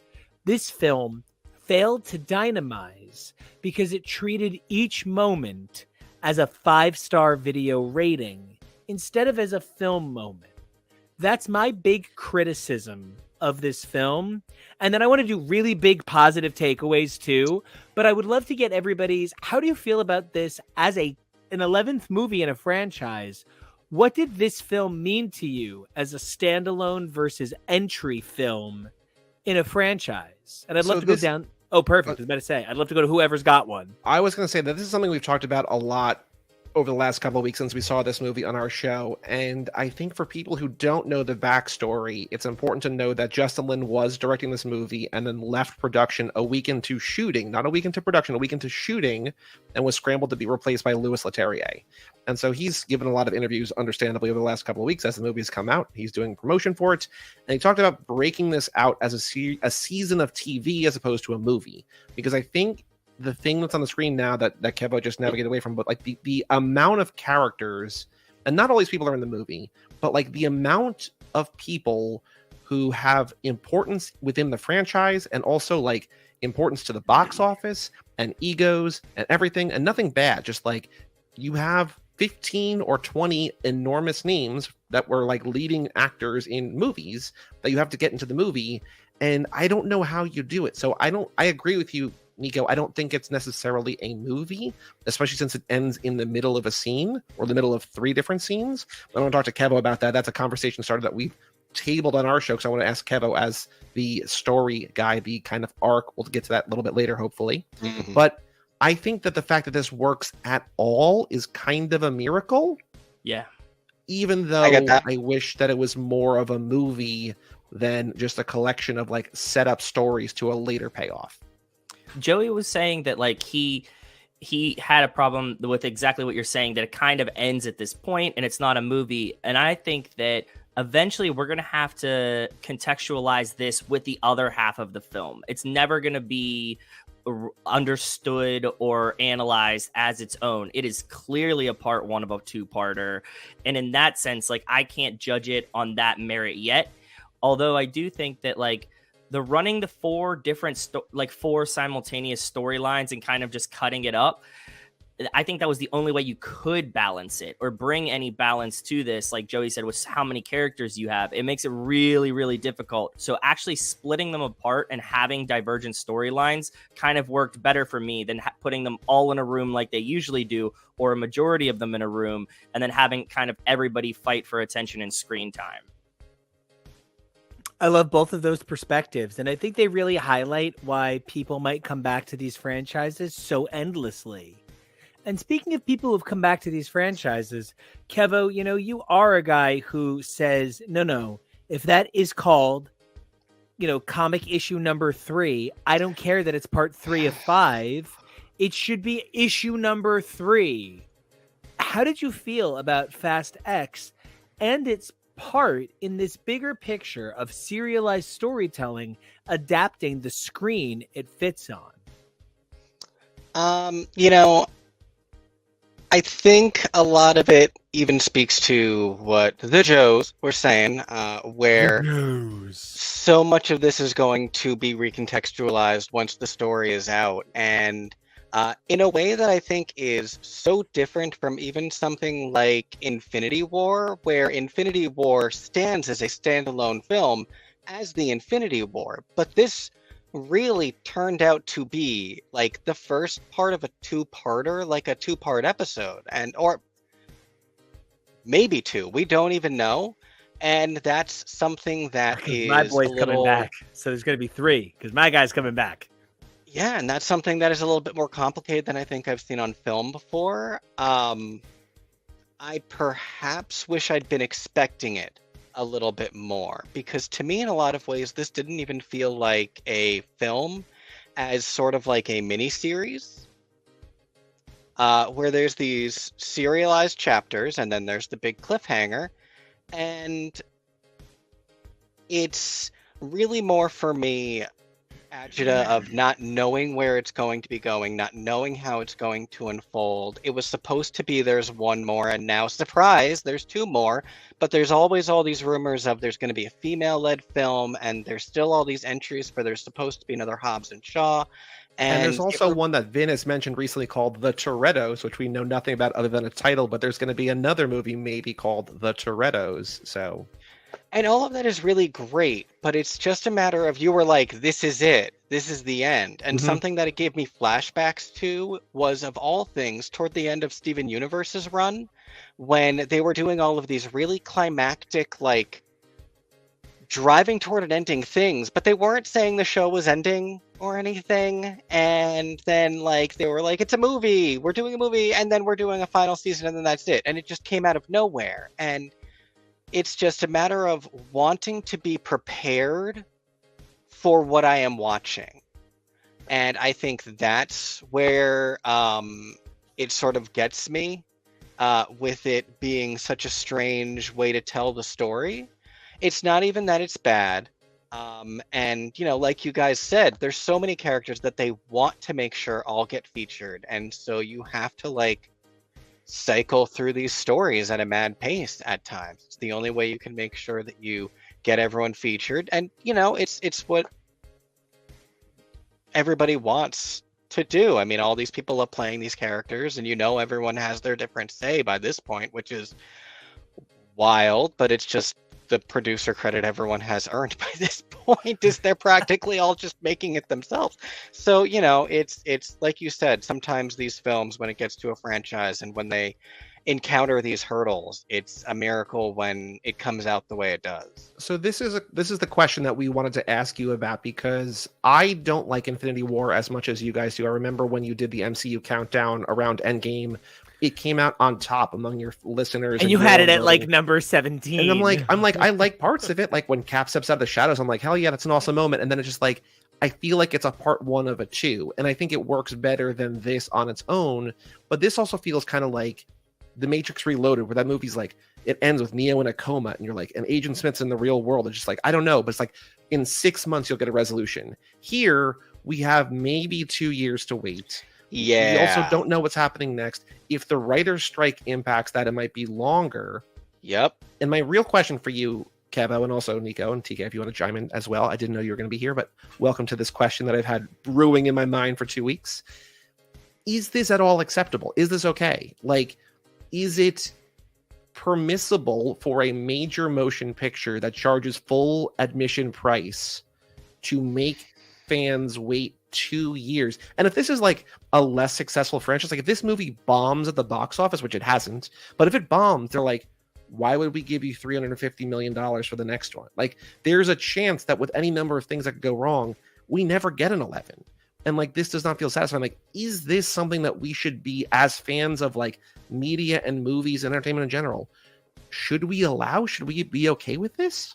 This film failed to dynamize because it treated each moment as a 5-star video rating instead of as a film moment. That's my big criticism of this film. And then I want to do really big positive takeaways too, but I would love to get everybody's, how do you feel about this as an 11th movie in a franchise? What did this film mean to you as a standalone versus entry film in a franchise? And I'd love to go down. Oh, perfect. I was about to say, I'd love to go to whoever's got one. I was going to say that this is something we've talked about a lot over the last couple of weeks since we saw this movie on our show. And I think for people who don't know the backstory, it's important to know that Justin Lin was directing this movie and then left production a week into shooting, not a week into production, a week into shooting, and was scrambled to be replaced by Louis Leterrier. And so he's given a lot of interviews, understandably, over the last couple of weeks as the movie has come out. He's doing promotion for it. And he talked about breaking this out as a season of TV as opposed to a movie. Because I think the thing that's on the screen now that Kevo just navigated away from, but like the amount of characters, and not all these people are in the movie, but like the amount of people who have importance within the franchise and also like importance to the box office and egos and everything, and nothing bad, just like you have 15 or 20 enormous names that were like leading actors in movies that you have to get into the movie. And I don't know how you do it. So I agree with you, Nico. I don't think it's necessarily a movie, especially since it ends in the middle of a scene or the middle of 3 different scenes. I want to talk to Kevo about that. That's a conversation started that we've tabled on our show, because I want to ask Kevo as the story guy, the kind of arc. We'll get to that a little bit later, hopefully. But I think that the fact that this works at all is kind of a miracle. Yeah. Even though I wish that it was more of a movie than just a collection of like set up stories to a later payoff. Joey was saying that like he had a problem with exactly what you're saying, that it kind of ends at this point and it's not a movie. And I think that eventually we're going to have to contextualize this with the other half of the film. It's never going to be understood or analyzed as its own. It is clearly a part one of a two-parter. And in that sense, like, I can't judge it on that merit yet. Although I do think that, like, the running the four different, four simultaneous storylines and kind of just cutting it up, I think that was the only way you could balance it or bring any balance to this. Like Joey said, with how many characters you have, it makes it really, really difficult. So actually splitting them apart and having divergent storylines kind of worked better for me than putting them all in a room like they usually do, or a majority of them in a room, and then having kind of everybody fight for attention and screen time. I love both of those perspectives, and I think they really highlight why people might come back to these franchises so endlessly. And speaking of people who've come back to these franchises, Kevo, you know, you are a guy who says, no, if that is called, you know, comic issue number 3, I don't care that it's part 3 of 5. It should be issue number 3. How did you feel about Fast X and its part in this bigger picture of serialized storytelling adapting the screen it fits on? You know, I think a lot of it even speaks to what the Joes were saying, where so much of this is going to be recontextualized once the story is out, and in a way that I think is so different from even something like Infinity War, where Infinity War stands as a standalone film as the Infinity War, but this really turned out to be like the first part of a two-parter, like a two-part episode, or maybe 2, we don't even know. And that's something that is my boy's coming back, so there's going to be 3 because my guy's coming back. Yeah, and that's something that is a little bit more complicated than I think I've seen on film before. I perhaps wish I'd been expecting it a little bit more, because to me, in a lot of ways, this didn't even feel like a film, as sort of like a mini-series, where there's these serialized chapters, and then there's the big cliffhanger, and it's really more for me agita of not knowing where it's going to be going, not knowing how it's going to unfold. It was supposed to be there's 1 more, and now, surprise, there's 2 more, but there's always all these rumors of there's going to be a female-led film, and there's still all these entries for there's supposed to be another Hobbs and Shaw. And there's also one that Vin has mentioned recently called The Torettos, which we know nothing about other than a title, but there's going to be another movie maybe called The Torettos, so... And all of that is really great, but it's just a matter of, you were like, this is it. This is the end. And something that it gave me flashbacks to was, of all things, toward the end of Steven Universe's run, when they were doing all of these really climactic, like, driving toward an ending things, but they weren't saying the show was ending or anything. And then, like, they were like, it's a movie. We're doing a movie, and then we're doing a final season, and then that's it. And it just came out of nowhere. And it's just a matter of wanting to be prepared for what I am watching. And I think that's where it sort of gets me, with it being such a strange way to tell the story. It's not even that it's bad. And, you know, like you guys said, there's so many characters that they want to make sure all get featured. And so you have to, like, cycle through these stories at a mad pace at times. It's the only way you can make sure that you get everyone featured. And, you know, it's what everybody wants to do. I mean, all these people are playing these characters, and, you know, everyone has their different say by this point, which is wild, but it's just the producer credit everyone has earned by this point is they're practically all just making it themselves. So, you know, it's like you said, sometimes these films, when it gets to a franchise and when they encounter these hurdles, it's a miracle when it comes out the way it does. So this is the question that we wanted to ask you about, because I don't like Infinity War as much as you guys do. I remember when you did the MCU countdown around Endgame, it came out on top among your listeners, and you had it at like number 17. And I'm like, I like parts of it. Like when Cap steps out of the shadows, I'm like, hell yeah, that's an awesome moment. And then it's just like, I feel like it's a part one of a two, and I think it works better than this on its own. But this also feels kind of like The Matrix Reloaded, where that movie's like, it ends with Neo in a coma, and you're like, and Agent Smith's in the real world. It's just like, I don't know, but it's like in 6 months you'll get a resolution. Here we have maybe 2 years to wait. Yeah. We also don't know what's happening next. If the writer's strike impacts that, it might be longer. Yep. And my real question for you, Kevo, and also Nico and TK, if you want to chime in as well. I didn't know you were going to be here, but welcome to this question that I've had brewing in my mind for 2 weeks. Is this at all acceptable? Is this okay? Like, is it permissible for a major motion picture that charges full admission price to make fans wait 2 years? And if this is like a less successful franchise, like if this movie bombs at the box office, which it hasn't, but if it bombs, they're like, why would we give you $350 million for the next one? Like, there's a chance that with any number of things that could go wrong, we never get an 11. And like, this does not feel satisfying. Like, is this something that we should be, as fans of like media and movies and entertainment in general, should we be okay with this?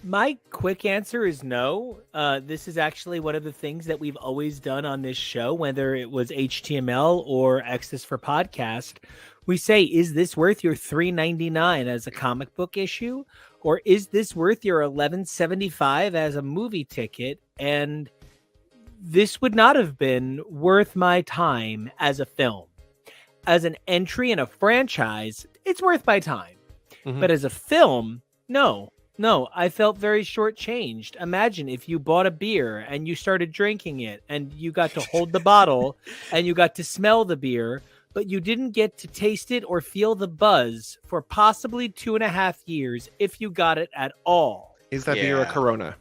My quick answer is no. This is actually one of the things that we've always done on this show, whether it was HTML or Access for Podcast. We say, is this worth your $3.99 as a comic book issue? Or is this worth your $11.75 as a movie ticket? And this would not have been worth my time as a film. As an entry in a franchise, it's worth my time. Mhm. But as a film, no, I felt very shortchanged. Imagine if you bought a beer and you started drinking it and you got to hold the bottle and you got to smell the beer, but you didn't get to taste it or feel the buzz for possibly 2.5 years if you got it at all. Is that beer a Corona?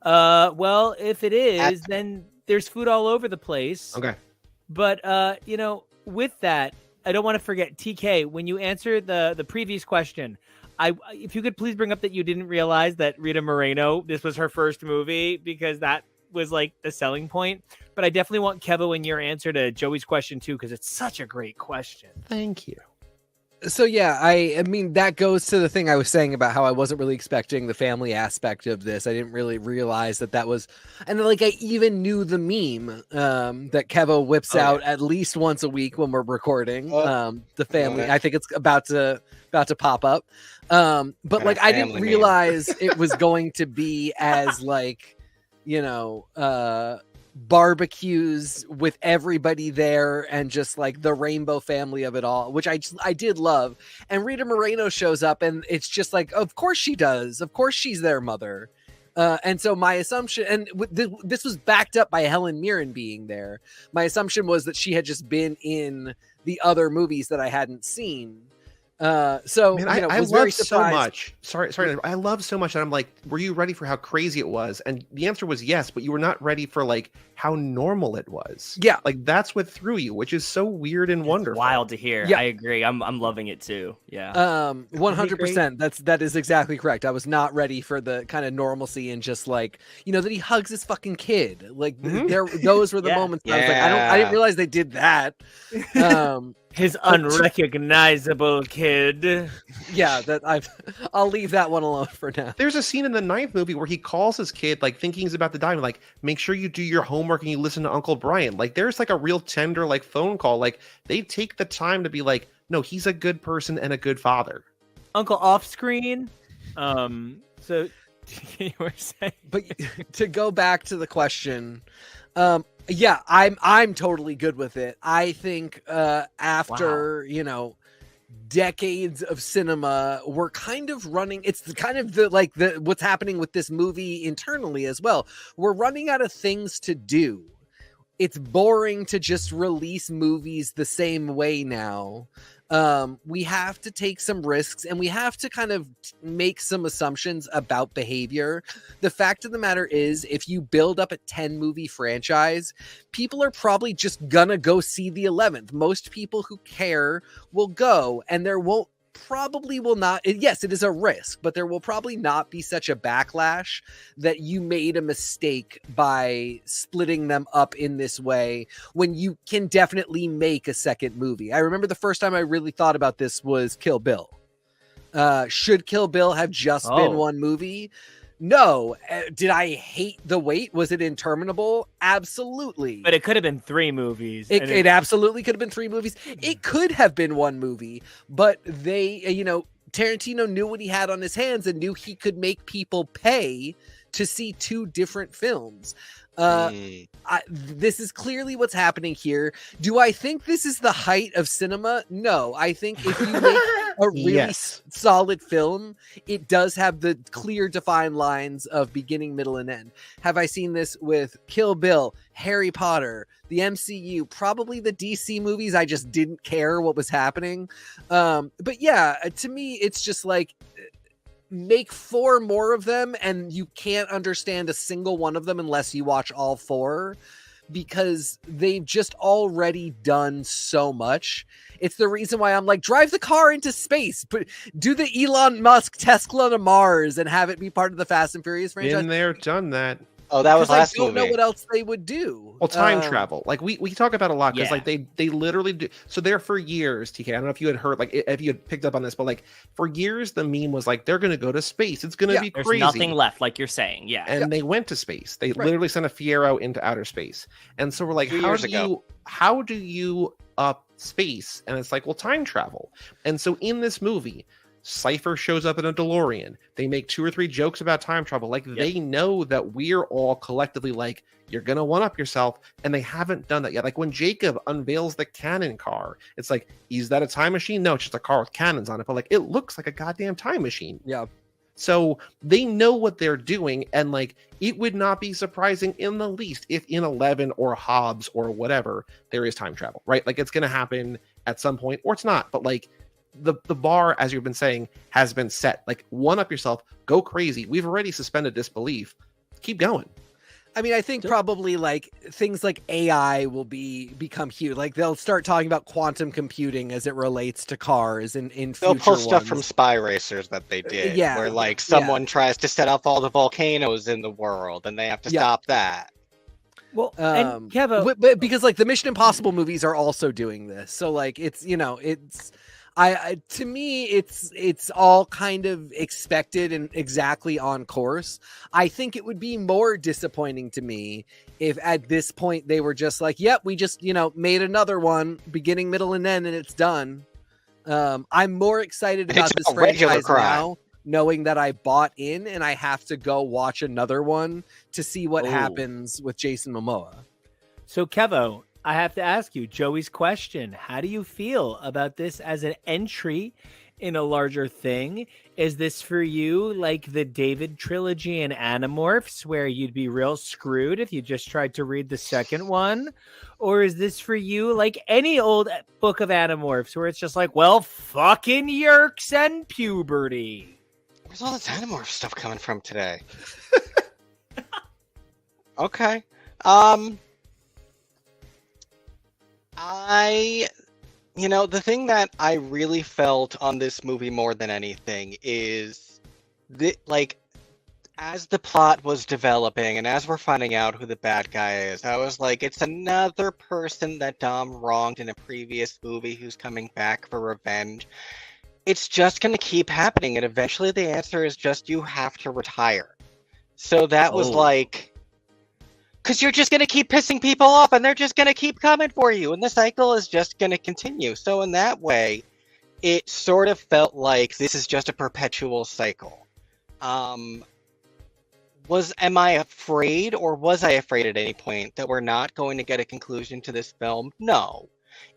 Well, if it is, then there's food all over the place. Okay. But, with that, I don't want to forget, TK, when you answered the previous question, if you could please bring up that you didn't realize that Rita Moreno, this was her first movie, because that was like the selling point. But I definitely want Kevo in your answer to Joey's question too, because it's such a great question. Thank you. So yeah, I mean, that goes to the thing I was saying about how I wasn't really expecting the family aspect of this. I didn't really realize that was, and like I even knew the meme that Kevo whips out at least once a week when we're recording. The family, I think it's about to pop up. But like I didn't realize it was going to be as like, barbecues with everybody there and just like the rainbow family of it all, which I did love. And Rita Moreno shows up and it's just like, of course she does. Of course she's their mother. And so my assumption, and this was backed up by Helen Mirren being there. My assumption was that she had just been in the other movies that I hadn't seen. I was very surprised. So much. Sorry. I love so much that I'm like, were you ready for how crazy it was? And the answer was yes, but you were not ready for like how normal it was. Yeah, like that's what threw you, which is so weird and wonderful. Wild to hear. Yeah. I agree. I'm loving it too. Yeah. 100%. That is exactly correct. I was not ready for the kind of normalcy and just like that he hugs his fucking kid. Like those were the moments. I was like, I didn't realize they did that. His unrecognizable kid. Yeah, I'll leave that one alone for now. There's a scene in the 9th movie where he calls his kid, like thinking he's about to die, and like, make sure you do your homework and you listen to Uncle Brian. Like, there's like a real tender like phone call. Like, they take the time to be like, no, he's a good person and a good father. Uncle off screen. So you were saying, but to go back to the question, yeah, I'm totally good with it. I think after decades of cinema, we're kind of running. It's kind of the what's happening with this movie internally as well. We're running out of things to do. It's boring to just release movies the same way now. We have to take some risks and we have to kind of make some assumptions about behavior. The fact of the matter is, if you build up a 10 movie franchise, people are probably just gonna go see the 11th. Most people who care will go, and there probably will not. Yes, it is a risk, but there will probably not be such a backlash that you made a mistake by splitting them up in this way when you can definitely make a second movie. I remember the first time I really thought about this was Kill Bill. Should Kill Bill have just been one movie? No. Did I hate the wait? Was it interminable? Absolutely. But it could have been 3 movies. It absolutely could have been 3 movies. It could have been 1 movie, but they, Tarantino knew what he had on his hands and knew he could make people pay to see 2 different films. This is clearly what's happening here. Do I think this is the height of cinema? No. I think if you make a really solid film, it does have the clear defined lines of beginning, middle, and end. Have I seen this with Kill Bill, Harry Potter, the MCU, probably the DC movies? I just didn't care what was happening. But yeah, to me, it's just like, make 4 more of them and you can't understand a single one of them unless you watch all 4, because they've just already done so much. It's the reason why I'm like, drive the car into space, but do the Elon Musk Tesla to Mars and have it be part of the Fast and Furious franchise. Been there, done that. Oh, that was last movie. I don't know what else they would do. Well, time travel. Like we talk about a lot because like they literally do. So there for years, TK, I don't know if you had heard, like if you had picked up on this, but like for years the meme was like, they're going to go to space. It's going to be crazy. There's nothing left, like you're saying. Yeah. And they went to space. They literally sent a Fiero into outer space. And so we're like, how do you up space? And it's like, well, time travel. And so in this movie, Cypher shows up in a DeLorean. They make 2 or 3 jokes about time travel. Like they know that we're all collectively like, you're going to one up yourself. And they haven't done that yet. Like when Jacob unveils the cannon car, it's like, is that a time machine? No, it's just a car with cannons on it. But like, it looks like a goddamn time machine. Yeah. So they know what they're doing. And like, it would not be surprising in the least if in 11 or Hobbs or whatever, there is time travel, right? Like it's going to happen at some point or it's not. But like, the bar, as you've been saying, has been set. Like, one up yourself, go crazy. We've already suspended disbelief. Keep going. I mean, I think probably like things like AI will become huge. Like they'll start talking about quantum computing as it relates to cars in future They'll pull stuff ones. from Spy Racers that they did, where like someone tries to set off all the volcanoes in the world and they have to stop that. Well, and Kevo, but because like the Mission Impossible movies are also doing this, so like it's it's. To me, it's all kind of expected and exactly on course. I think it would be more disappointing to me if at this point they were just like, yep, we just, made another one, beginning, middle, and end, and it's done. I'm more excited about this franchise now, knowing that I bought in and I have to go watch another one to see what happens with Jason Momoa. So, Kevo, I have to ask you, Joey's question. How do you feel about this as an entry in a larger thing? Is this for you like the David trilogy and Animorphs, where you'd be real screwed if you just tried to read the second one? Or is this for you like any old book of Animorphs, where it's just like, well, fucking yerks and puberty? Where's all this Animorph stuff coming from today? Okay. The thing that I really felt on this movie more than anything is as the plot was developing and as we're finding out who the bad guy is, I was like, it's another person that Dom wronged in a previous movie who's coming back for revenge. It's just going to keep happening. And eventually the answer is just, you have to retire. So that was like, because you're just going to keep pissing people off and they're just going to keep coming for you. And the cycle is just going to continue. So in that way, it sort of felt like this is just a perpetual cycle. Am I afraid, or was I afraid at any point that we're not going to get a conclusion to this film? No.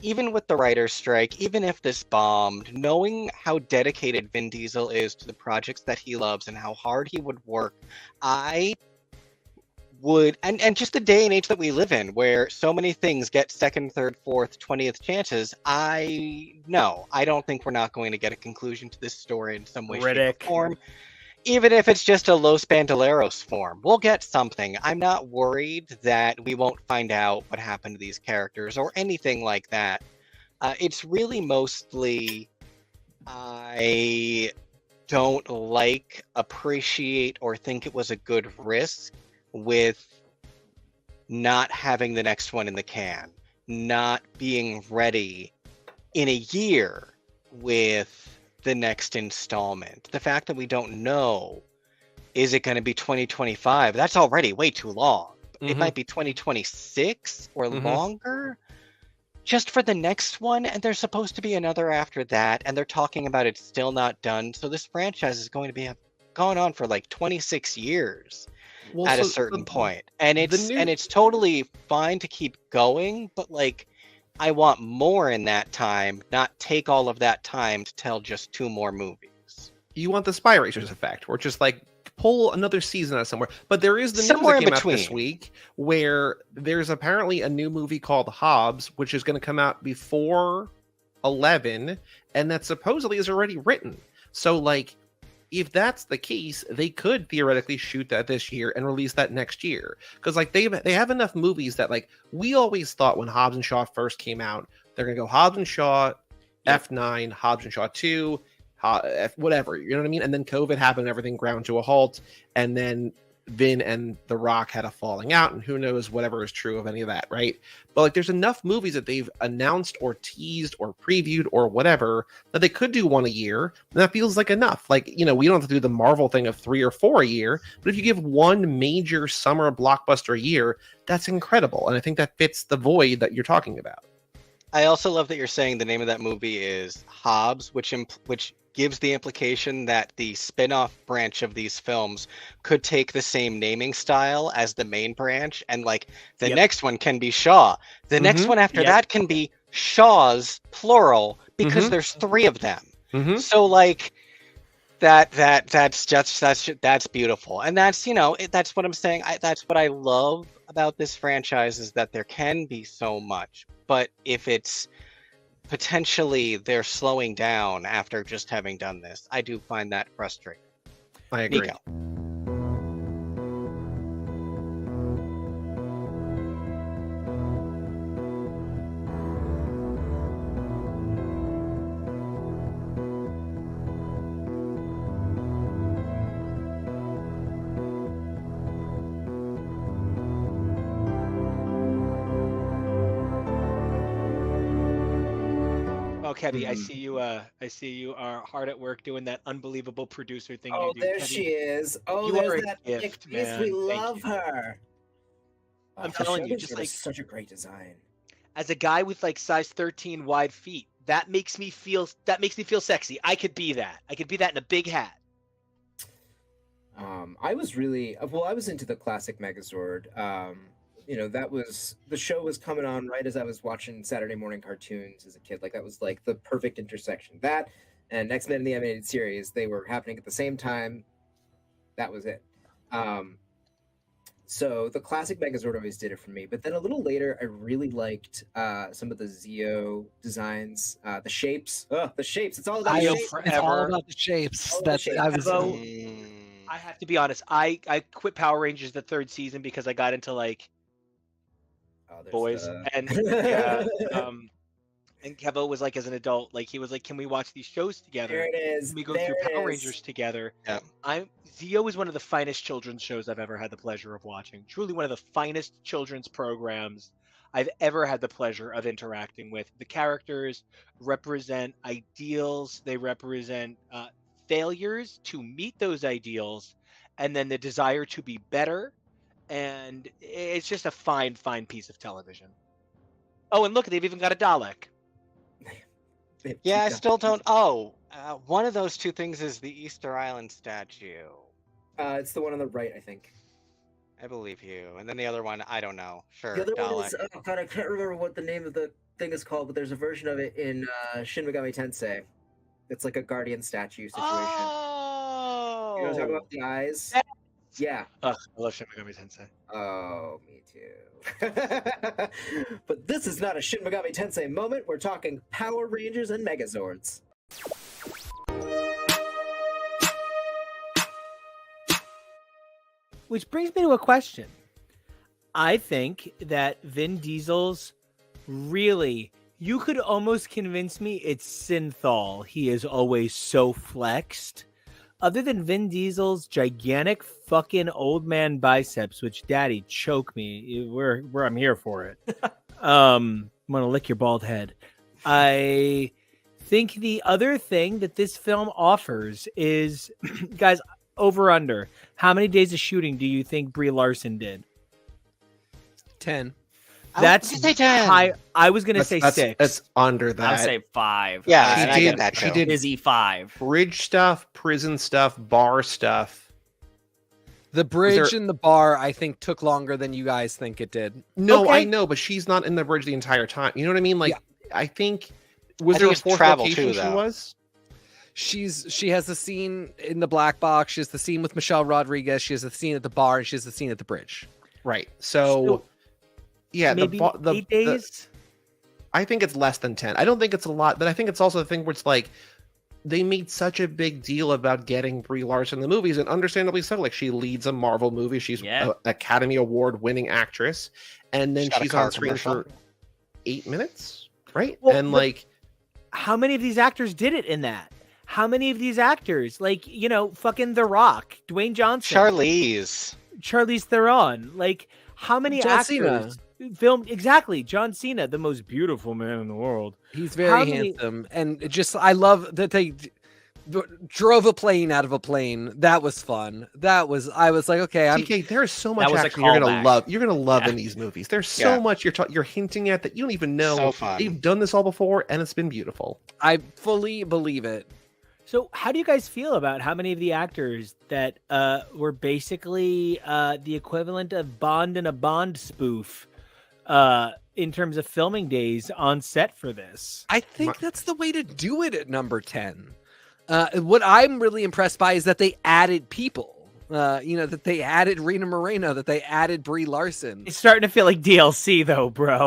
Even with the writer's strike, even if this bombed, knowing how dedicated Vin Diesel is to the projects that he loves and how hard he would work, I would, and just the day and age that we live in, where so many things get second, third, fourth, 20th chances, I don't think we're not going to get a conclusion to this story in some way, shape, or form. Even if it's just a Los Bandoleros form, we'll get something. I'm not worried that we won't find out what happened to these characters or anything like that. It's really mostly I don't appreciate, or think it was a good risk with not having the next one in the can, not being ready in a year with the next installment. The fact that we don't know is it going to be 2025? That's already way too long. It might be 2026 or longer just for the next one. And there's supposed to be another after that. And they're talking about it's still not done. So this franchise is going to be gone on for like 26 years at a certain point. And it's totally fine to keep going. But like, I want more in that time, not take all of that time to tell just 2 more movies. You want the Spy Racers effect, or just like pull another season out of somewhere. But there is the news Somewhere that in came out this between. week where there's apparently a new movie called Hobbs, which is going to come out before 11, and that supposedly is already written. So like, if that's the case, they could theoretically shoot that this year and release that next year. Because like they have enough movies that like we always thought when Hobbs and Shaw first came out, they're gonna go Hobbs and Shaw, F9, Hobbs and Shaw 2, whatever, you know what I mean? And then COVID happened, everything ground to a halt, and then Vin and The Rock had a falling out, and who knows whatever is true of any of that, right? But like there's enough movies that they've announced or teased or previewed or whatever that they could do 1 a year, and that feels like enough. Like, you know, we don't have to do the Marvel thing of 3 or 4 a year, but if you give one major summer blockbuster a year, that's incredible. And I think that fits the void that you're talking about. I also love that you're saying the name of that movie is Hobbs, which gives the implication that the spin-off branch of these films could take the same naming style as the main branch, and like the next one can be Shaw. The next one after that can be Shaws plural, because there's 3 of them. So like that's beautiful, and that's, you know, that's what I'm saying. That's what I love about this franchise, is that there can be so much, but if it's potentially they're slowing down after just having done this, I do find that frustrating. I agree. Nico. Oh, Kevy, I see you. I see you are hard at work doing that unbelievable producer thing. Oh, you do, there Kevy. she is. Oh, You are there's a that gift, piece. man. We Thank love you. her. I'm Her telling you, shoulders just are like such a great design. as a guy with like size 13 wide feet, that makes me feel sexy. I could be that. I could be that in a big hat. I was really I was into the classic Megazord. You know, the show was coming on right as I was watching Saturday morning cartoons as a kid. Like that was like the perfect intersection. That and X-Men in the Animated Series, they were happening at the same time. That was it. So the classic Megazord always did it for me. But then a little later, I really liked some of the Zeo designs, the shapes. Oh, the shapes! It's all about Zeo shapes. forever. It's all about the shapes. All the That's shapes. I was. Kevo, I have to be honest. I quit Power Rangers the 3rd season because I got into like Oh, there's boys the- and Kevo was like, as an adult, like he was like, can we watch these shows together? There it is. Can we go There through it Power is. Rangers together? Yeah. Zeo is one of the finest children's shows I've ever had the pleasure of watching. Truly one of the finest children's programs I've ever had the pleasure of interacting with. The characters represent ideals. They represent failures to meet those ideals, and then the desire to be better. And it's just a fine piece of television. Oh, and look, they've even got a Dalek. Yeah, I still don't. Oh, one of those 2 things is the Easter Island statue. It's the one on the right, I think. I believe you. And then the other one, I don't know. Sure, The other Dalek. one is, oh god, I can't remember what the name of the thing is called, but there's a version of it in Shin Megami Tensei. It's like a guardian statue situation. Oh! You know what I'm talking about? The eyes? Yes. Yeah. Ugh, I love Shin Megami Tensei. Oh, me too. But this is not a Shin Megami Tensei moment. We're talking Power Rangers and Megazords. Which brings me to a question. I think that Vin Diesel's really, you could almost convince me it's synthol. He is always so flexed. Other than Vin Diesel's gigantic fucking old man biceps, which daddy choke me. I'm here for it. I'm gonna lick your bald head. I think the other thing that this film offers is, guys, over under. How many days of shooting do you think Brie Larson did? 10. That's say 10. high. I was gonna say That's 6. That's under that. I'll say 5. Yeah, She and I get did- that she too. did- Busy 5. bridge stuff, prison stuff, bar stuff. The bridge there- and the bar, I think, took longer than you guys think it did. No, Okay. I know, but she's not in the bridge the entire time. You know what I mean? Like, I think I was think there a it's fourth travel location too, she though. was? She has the scene in the black box. She has the scene with Michelle Rodriguez. She has the scene at the bar, and she has the scene at the bridge. Right. So, yeah, maybe the 8 days. I think it's less than 10. I don't think it's a lot, but I think it's also the thing where it's like they made such a big deal about getting Brie Larson in the movies, and understandably so. Like, she leads a Marvel movie. She's Yeah. an Academy Award winning actress, and then She's got a she's car on screen commercial. for 8 minutes, right? Well, and but- like, How many of these actors did it in that? How many of these actors, like, fucking The Rock, Dwayne Johnson, Charlize. Charlize Theron, like, how many John actors filmed exactly? John Cena, the most beautiful man in the world. He's How very many- handsome, and I love that they drove a plane out of a plane. That was fun. I was like, okay, TK, there's so much was a action you're gonna callback. love. You're gonna love Yeah. in these movies. There's so Yeah. much you're hinting at that you don't even know. So fun. They've done this all before, and it's been beautiful. I fully believe it. So, how do you guys feel about how many of the actors that were basically the equivalent of Bond in a Bond spoof in terms of filming days on set for this? I think that's the way to do it at number 10. What I'm really impressed by is that they added people. That they added Rita Moreno, that they added Brie Larson. It's starting to feel like DLC, though, bro.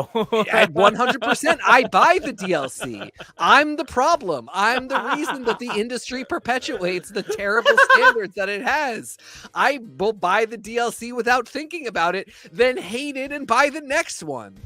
At 100%, I buy the DLC. I'm the problem. I'm the reason that the industry perpetuates the terrible standards that it has. I will buy the DLC without thinking about it, then hate it and buy the next one.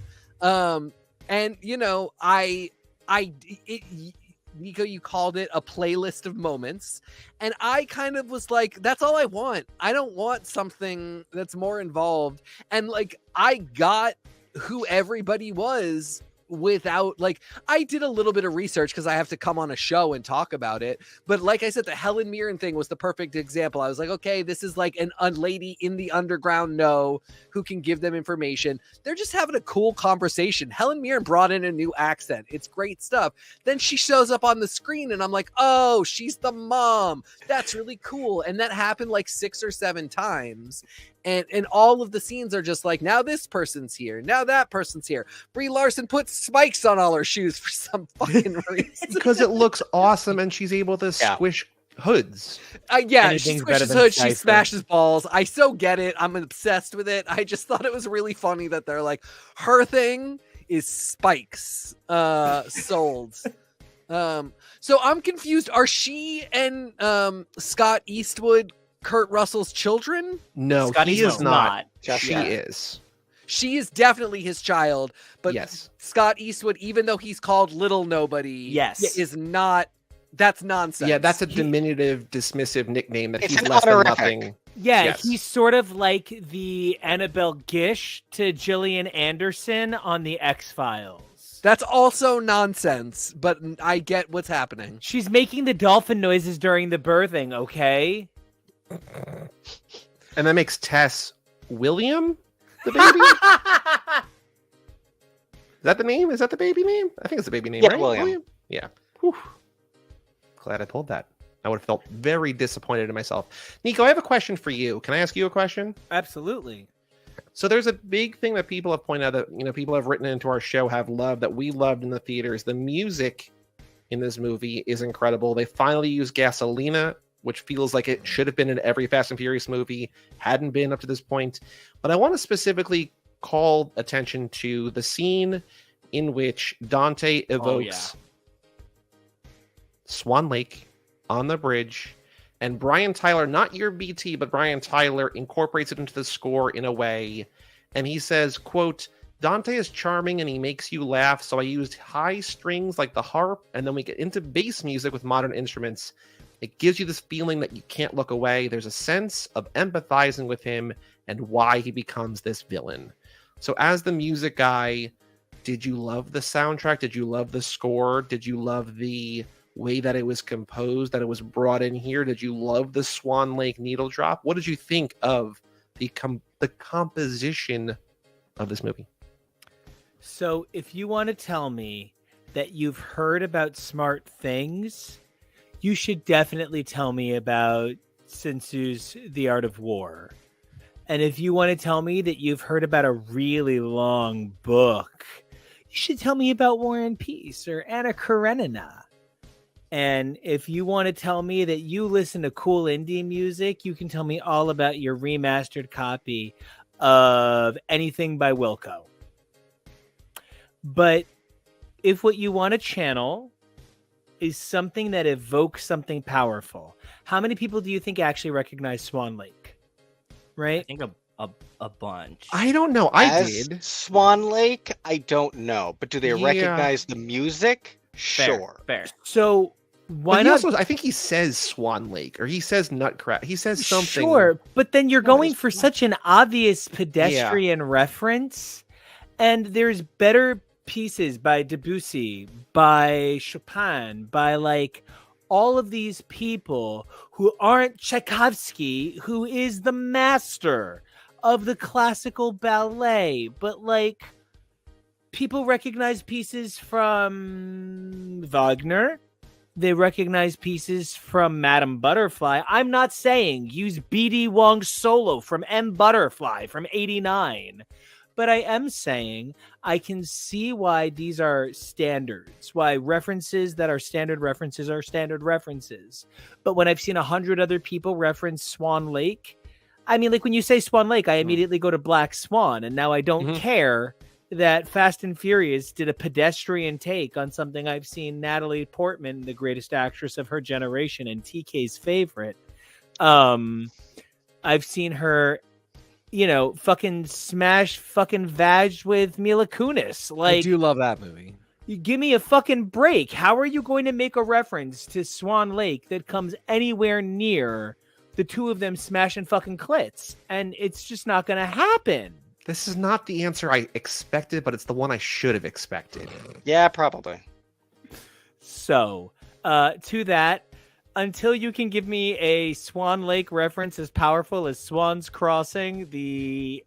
Nico, you called it a playlist of moments. And I kind of was like, that's all I want. I don't want something that's more involved. And like, I got who everybody was without, like, I did a little bit of research because I have to come on a show and talk about it. But like I said, the Helen Mirren thing was the perfect example. I was like, okay, this is like a lady in the underground who can give them information. They're just having a cool conversation. Helen Mirren brought in a new accent. It's great stuff. Then she shows up on the screen and I'm like, oh, she's the mom. That's really cool. And that happened like 6 or 7 times. And all of the scenes are just like, now this person's here. Now that person's here. Brie Larson put spikes on all her shoes for some fucking reason. Because it looks awesome, and she's able to Yeah. squish hoods. She Anything's better squishes than hoods, she Cypher. smashes balls. I so get it. I'm obsessed with it. I just thought it was really funny that they're like, her thing is spikes sold. So I'm confused. Are she and Scott Eastwood Kurt Russell's children? No, Scott he Eastwood's is not. Just She yet. is. She is definitely his child, but Yes. Scott Eastwood, even though he's called Little Nobody, Yes. is not. That's nonsense. Yeah, that's a diminutive, dismissive nickname that It's he's an less than honorific. nothing. Yeah, Yes. he's sort of like the Annabelle Gish to Gillian Anderson on the X-Files. That's also nonsense, but I get what's happening. She's making the dolphin noises during the birthing, okay? And that makes Tess William the baby? Is that the name? Is that the baby name? I think it's the baby name, Yeah, right? William. Yeah. Whew. Glad I pulled that. I would have felt very disappointed in myself. Nico, I have a question for you. Can I ask you a question? Absolutely. So there's a big thing that people have pointed out that people have written into our show, have loved, that we loved in the theaters. The music in this movie is incredible. They finally used Gasolina, which feels like it should have been in every Fast and Furious movie, hadn't been up to this point. But I want to specifically call attention to the scene in which Dante evokes Swan Lake on the bridge, and Brian Tyler, not your BT, but Brian Tyler incorporates it into the score in a way, and he says, quote, Dante is charming and he makes you laugh, so I used high strings like the harp, and then we get into bass music with modern instruments. It gives you this feeling that you can't look away. There's a sense of empathizing with him and why he becomes this villain. So as the music guy, did you love the soundtrack? Did you love the score? Did you love the way that it was composed, that it was brought in here? Did you love the Swan Lake needle drop? What did you think of the composition of this movie? So if you want to tell me that you've heard about Smart Things, you should definitely tell me about Sun Tzu's The Art of War. And if you want to tell me that you've heard about a really long book, you should tell me about War and Peace or Anna Karenina. And if you want to tell me that you listen to cool indie music, you can tell me all about your remastered copy of anything by Wilco. But if what you want to channel is something that evokes something powerful, how many people do you think actually recognize Swan Lake? Right? I think a bunch. I don't know. As did. Swan Lake, I don't know, but do they Yeah. recognize the music? Fair, Sure. fair. So why But he not? also, I think he says Swan Lake, or he says Nutcracker. He says something. Sure, but then you're What going is for what? such an obvious pedestrian reference, and there's better pieces by Debussy, by Chopin, by like all of these people who aren't Tchaikovsky, who is the master of the classical ballet, but like people recognize pieces from Wagner. They recognize pieces from Madame Butterfly. I'm not saying use B.D. Wong's solo from M. Butterfly from '89. But I am saying I can see why these are standards, why references that are standard references are standard references. But when I've seen 100 other people reference Swan Lake, I mean, like when you say Swan Lake, I immediately go to Black Swan. And now I don't care that Fast and Furious did a pedestrian take on something I've seen Natalie Portman, the greatest actress of her generation and TK's favorite. I've seen her, fucking smash fucking vag with Mila Kunis. Like, I do love that movie. you give me a fucking break. How are you going to make a reference to Swan Lake that comes anywhere near the two of them smashing fucking clits? And it's just not going to happen. This is not the answer I expected, but it's the one I should have expected. Yeah, probably. So, to that, until you can give me a Swan Lake reference as powerful as Swan's Crossing, the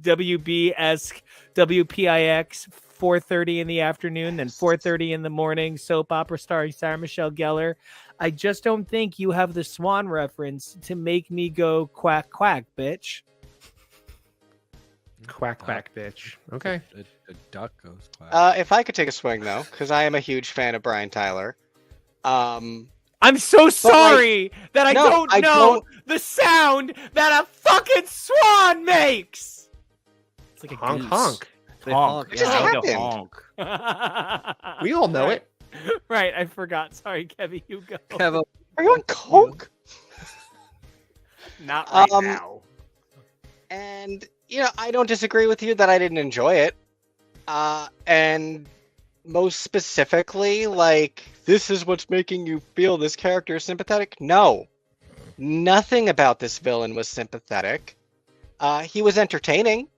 WB-esque WPIX 4:30 in the afternoon, then 4:30 in the morning soap opera starring Sarah Michelle Gellar, I just don't think you have the Swan reference to make me go quack quack, bitch. Quack, quack, bitch. Okay. A duck goes quack. If I could take a swing though, because I am a huge fan of Brian Tyler. I'm so sorry that I no, don't I know the sound that a fucking swan makes. It's like a Honk, goose. honk. Honk. What just Yeah, I would go happened? honk. We all know it. Right, I forgot. Sorry, Kevin, you go. Kevo, Are you on coke? Not right Um, now. And I don't disagree with you that I didn't enjoy it. And most specifically, like, this is what's making you feel this character is sympathetic? No. Nothing about this villain was sympathetic. He was entertaining.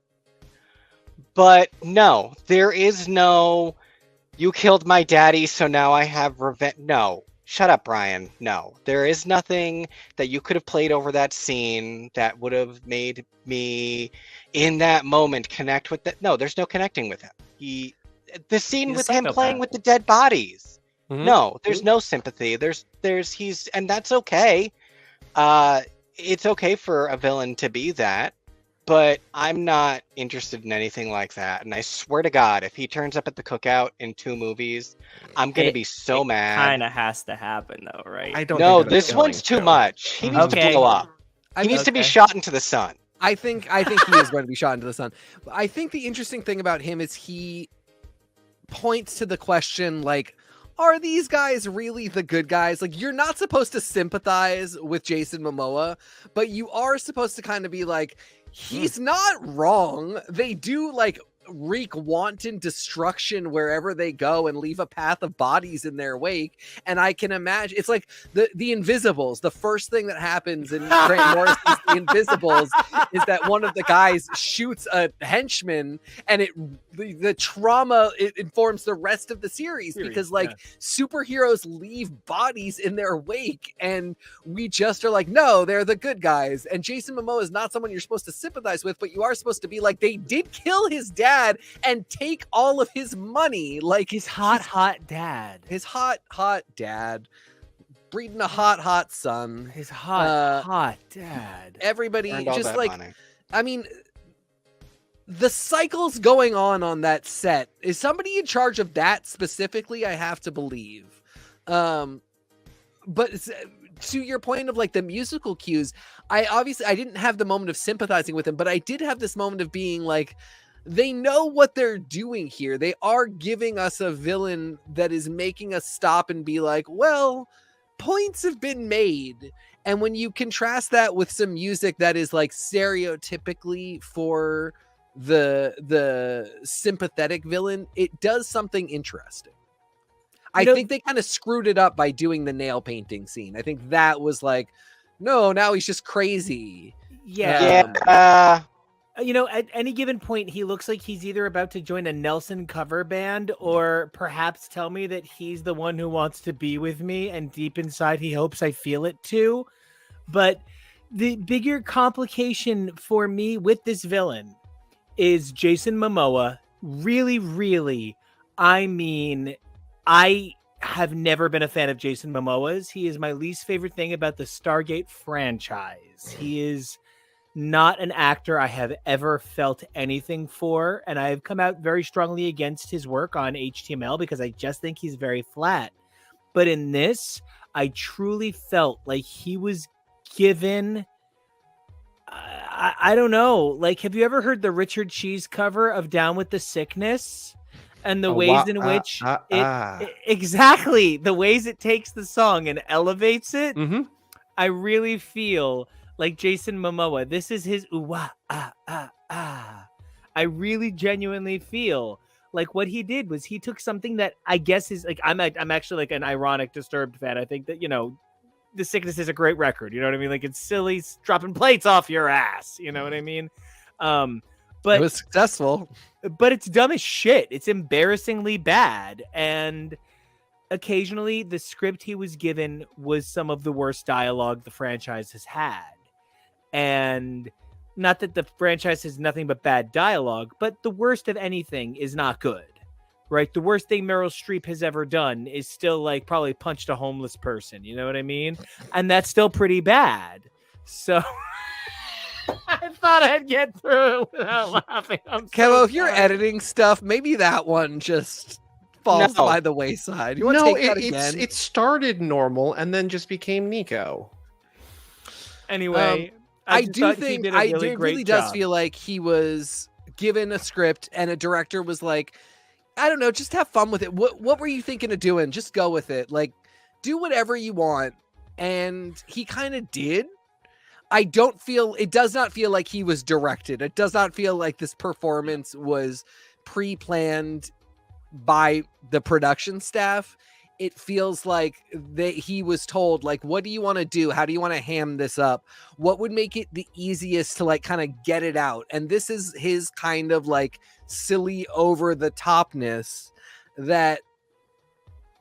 But no, there is no, you killed my daddy, so now I have revenge. No. Shut up, Brian. No. There is nothing that you could have played over that scene that would have made me, in that moment, connect with that. No, there's no connecting with him. The scene He's a with him playing psychopath. with the dead bodies. Mhm. No, there's no sympathy. And that's okay. It's okay for a villain to be that, but I'm not interested in anything like that. And I swear to God, if he turns up at the cookout in 2 movies, I'm gonna be so mad. Kind of has to happen though, right? I don't No, think that it's this going one's too to. much. He needs Okay. to blow up. I He mean, needs to be Okay. shot into the sun. I think he is going to be shot into the sun. I think the interesting thing about him is he points to the question, like, are these guys really the good guys? Like, you're not supposed to sympathize with Jason Momoa, but you are supposed to kind of be like, he's not wrong. They do, like, wreak wanton destruction wherever they go and leave a path of bodies in their wake. And I can imagine it's like the Invisibles. The first thing that happens in Grant Morrison's The Invisibles is that one of the guys shoots a henchman, and the trauma it informs the rest of the series because superheroes leave bodies in their wake, and we just are like, no, they're the good guys. And Jason Momoa is not someone you're supposed to sympathize with, but you are supposed to be like, they did kill his dad and take all of his money, like his hot dad, breeding a hot son, his hot dad. Everybody just like money. I mean, the cycles going on that set. Is somebody in charge of that specifically? I have to believe. But to your point of like the musical cues, I didn't have the moment of sympathizing with him, but I did have this moment of being like, they know what they're doing here. They are giving us a villain that is making us stop and be like, well, points have been made. And when you contrast that with some music that is like stereotypically for the sympathetic villain, it does something interesting. I think they kind of screwed it up by doing the nail painting scene. I think that was like, no, now he's just crazy. Yeah. At any given point, he looks like he's either about to join a Nelson cover band or perhaps tell me that he's the one who wants to be with me, and deep inside he hopes I feel it too. But the bigger complication for me with this villain is Jason Momoa. Really, really, I mean, I have never been a fan of Jason Momoa's. He is my least favorite thing about the Stargate franchise. He is not an actor I have ever felt anything for, and I've come out very strongly against his work on HTML because I just think he's very flat. But in this, I truly felt like he was given... I don't know. Like, have you ever heard the Richard Cheese cover of Down with the Sickness? And the ways in which exactly the ways it takes the song and elevates it. Mm-hmm. I really feel like Jason Momoa. This is his I really genuinely feel like what he did was he took something that I guess is like, I'm actually like an ironic Disturbed fan. I think that, The Sickness is a great record. You know what I mean? Like, it's silly dropping plates off your ass. You know what I mean? But it was successful. But it's dumb as shit. It's embarrassingly bad. And occasionally the script he was given was some of the worst dialogue the franchise has had. And not that the franchise has nothing but bad dialogue, but the worst of anything is not good, right? The worst thing Meryl Streep has ever done is still like probably punched a homeless person. You know what I mean? And that's still pretty bad. So I thought I'd get through it without laughing. Kevo, if you're editing stuff, maybe that one just falls by the wayside. You want to take that again? It started normal and then just became Nico. Anyway, I do think it really does feel like he was given a script and a director was like, I don't know, just have fun with it. What were you thinking of doing? Just go with it. Like, do whatever you want. And he kind of did. It does not feel like he was directed. It does not feel like this performance was pre-planned by the production staff. It feels like he was told, like, what do you want to do? How do you want to ham this up? What would make it the easiest to like kind of get it out? And this is his kind of like silly over the topness that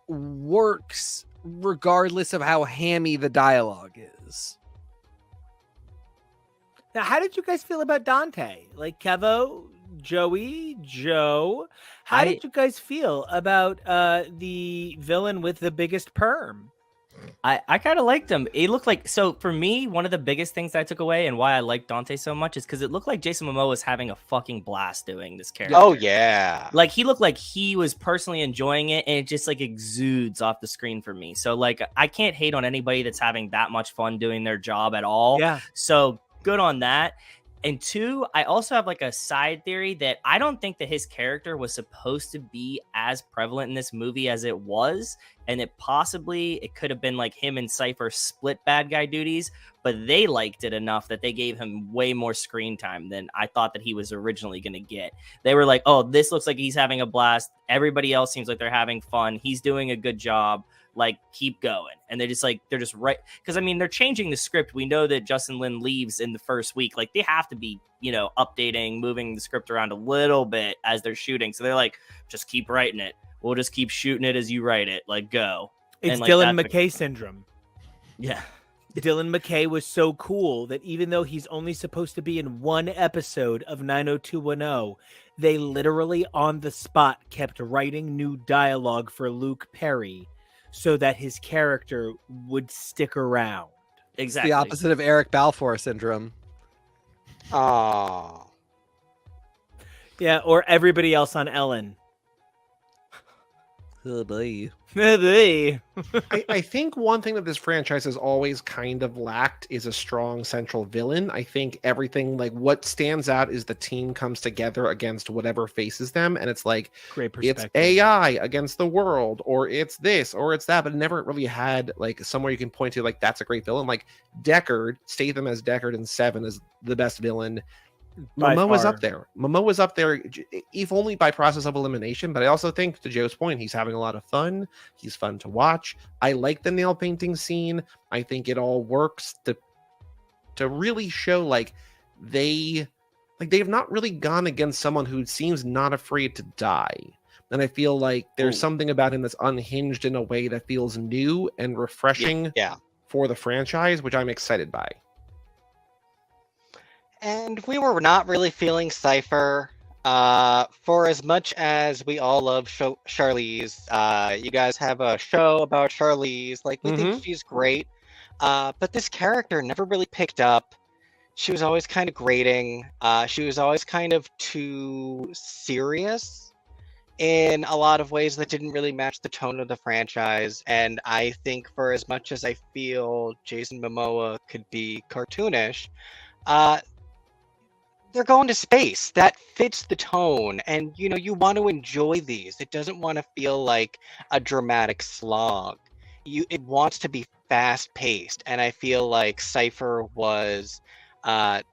works regardless of how hammy the dialogue is. Now, how did you guys feel about Dante? Like, Kevo, Joey, Joe, how did you guys feel about the villain with the biggest perm? I kind of liked him. It looked like, so for me, one of the biggest things I took away and why I like Dante so much is because it looked like Jason Momoa was having a fucking blast doing this character. Oh, yeah. Like, he looked like he was personally enjoying it, and it just like exudes off the screen for me. So like, I can't hate on anybody that's having that much fun doing their job at all. Yeah. So good on that. And two, I also have like a side theory that I don't think that his character was supposed to be as prevalent in this movie as it was. and it could have been like him and Cypher split bad guy duties, but they liked it enough that they gave him way more screen time than I thought that he was originally going to get. They were like, oh, this looks like he's having a blast. Everybody else seems like they're having fun. He's doing a good job. Like, keep going. And they're just right. Because, I mean, they're changing the script. We know that Justin Lin leaves in the first week. Like, they have to be, updating, moving the script around a little bit as they're shooting. So they're like, just keep writing it. We'll just keep shooting it as you write it. Like, go. It's Dylan McKay syndrome. Yeah. Dylan McKay was so cool that even though he's only supposed to be in one episode of 90210, they literally on the spot kept writing new dialogue for Luke Perry so that his character would stick around. Exactly. The opposite of Eric Balfour syndrome. Oh. Yeah, or everybody else on Ellen. Oh, boy. I think one thing that this franchise has always kind of lacked is a strong central villain. I think everything, like, what stands out is the team comes together against whatever faces them, and it's like, Great perspective. it's AI against the world, or it's this, or it's that, but it never really had, like, somewhere you can point to, like, that's a great villain. Like, Deckard, Statham as Deckard in 7 is the best villain. By Momoa's far. up there. Momoa's up there, if only by process of elimination. But I also think, to Joe's point, he's having a lot of fun. He's fun to watch. I like the nail painting scene. I think it all works to really show they've not really gone against someone who seems not afraid to die. And I feel like there's something about him that's unhinged in a way that feels new and refreshing for the franchise, which I'm excited by. And we were not really feeling Cypher. For as much as we all love Charlize, you guys have a show about Charlize. Like, we think she's great. But this character never really picked up. She was always kind of grating. She was always kind of too serious in a lot of ways that didn't really match the tone of the franchise. And I think for as much as I feel Jason Momoa could be cartoonish, they're going to space. That fits the tone. And, you want to enjoy these. It doesn't want to feel like a dramatic slog. It wants to be fast-paced. And I feel like Cypher was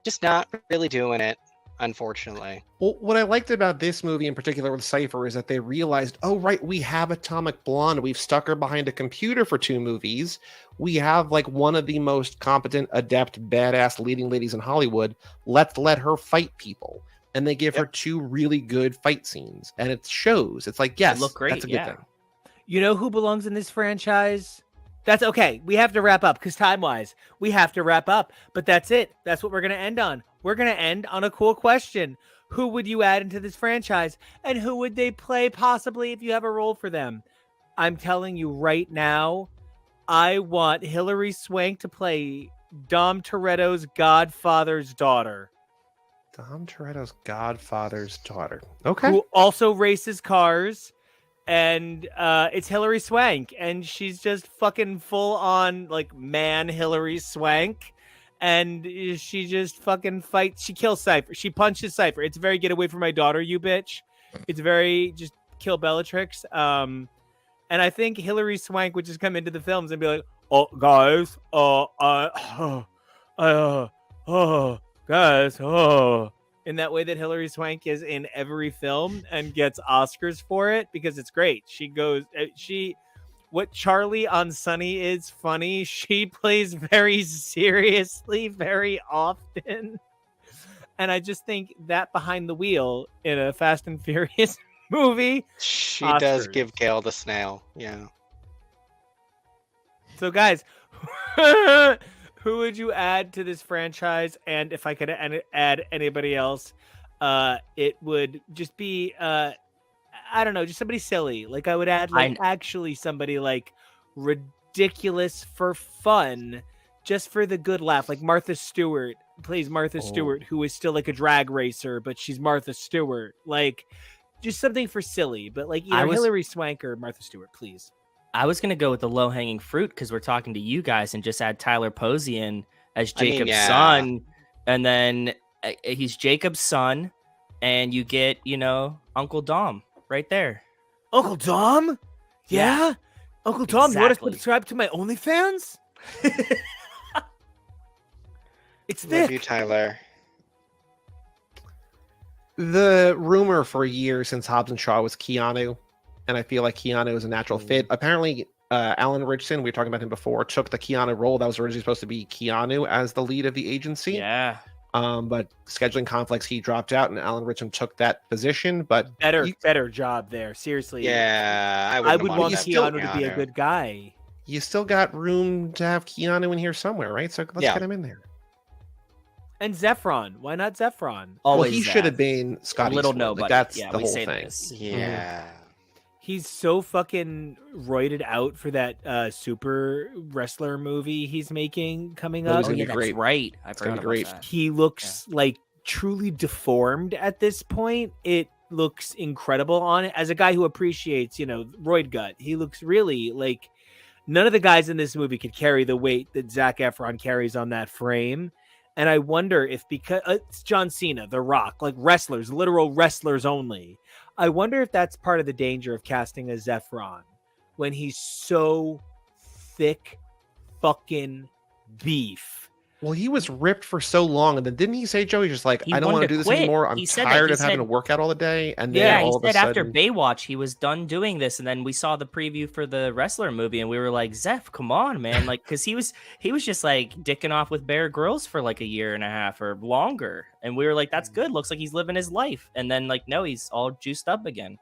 just not really doing it, unfortunately. Well, what I liked about this movie in particular with Cypher is that they realized, oh, right, we have Atomic Blonde. We've stuck her behind a computer for 2 movies. We have one of the most competent, adept, badass leading ladies in Hollywood. Let's let her fight people. And they give her 2 really good fight scenes. And it shows. It's like, yes, look great, that's a good thing. You know who belongs in this franchise? That's okay. We have to wrap up because time-wise, we have to wrap up. But that's it. That's what we're going to end on. We're going to end on a cool question. Who would you add into this franchise? And who would they play possibly if you have a role for them? I'm telling you right now, I want Hilary Swank to play Dom Toretto's godfather's daughter. Dom Toretto's godfather's daughter. Okay. Who also races cars. And it's Hilary Swank. And she's just fucking full on man Hilary Swank. And she just fucking fights. She kills Cypher. She punches Cypher. It's very get away from my daughter, you bitch. It's very just kill Bellatrix. And I think Hilary Swank would just come into the films and be like, "Oh, guys, guys, in that way that Hilary Swank is in every film and gets Oscars for it because it's great. She goes, what Charlie on Sunny is funny, she plays very seriously, very often. And I just think that behind the wheel in a Fast and Furious movie. She Oscars. does give Gale the snail. Yeah. So, guys, who would you add to this franchise? And if I could add anybody else, it would just be I don't know, just somebody silly. I would add actually somebody ridiculous for fun, just for the good laugh. Like Martha Stewart plays Martha Stewart, who is still a drag racer, but she's Martha Stewart. Just something for silly, but either Hilary Swank or Martha Stewart, please. I was gonna go with the low-hanging fruit because we're talking to you guys and just add Tyler Posey in as Jacob's son, and then he's Jacob's son, and you get Uncle Dom right there. Uncle Dom? Yeah? Uncle Tom, you want to Exactly. subscribe to my OnlyFans? It's Love you, thick. Tyler. The rumor for years since Hobbs and Shaw was Keanu, and I feel like Keanu is a natural fit. Apparently, Alan Richardson, we were talking about him before, took the Keanu role that was originally supposed to be Keanu as the lead of the agency. Yeah. But scheduling conflicts, he dropped out, and Alan Richardson took that position. But Better job there. Seriously. Yeah, I would want that. Still Keanu to be a good guy. you still got room to have Keanu in here somewhere, right? So let's get him in there. And Zephron. Why not Zephron? Well, Always he should have been Scotty. little Swan. nobody. Like, that's Yeah, the we whole say thing. this. Yeah. He's so fucking roided out for that super wrestler movie he's making coming That up. was gonna Oh, be yeah, that's great. right. I It's gonna forgot be great. about that. He looks like truly deformed at this point. It looks incredible on it. As a guy who appreciates, roid gut, he looks really like none of the guys in this movie could carry the weight that Zac Efron carries on that frame. And I wonder if because it's John Cena, The Rock, like wrestlers, literal wrestlers only. I wonder if that's part of the danger of casting a Zephron when he's so thick fucking beef. Well, he was ripped for so long, and then didn't he say, Joey, just like, He I don't want wanted to to do this quit. anymore. I'm He said that. tired He of having said- to work out all the day. And then Yeah, he all of a said after sudden, Baywatch, he was done doing this, and then we saw the preview for the wrestler movie, and we were like, "Zeph, come on, man!" Like, because he was just like dicking off with Bear Grylls for like a year and a half or longer, and we were like, "That's good. Looks like he's living his life." And then like, no, he's all juiced up again.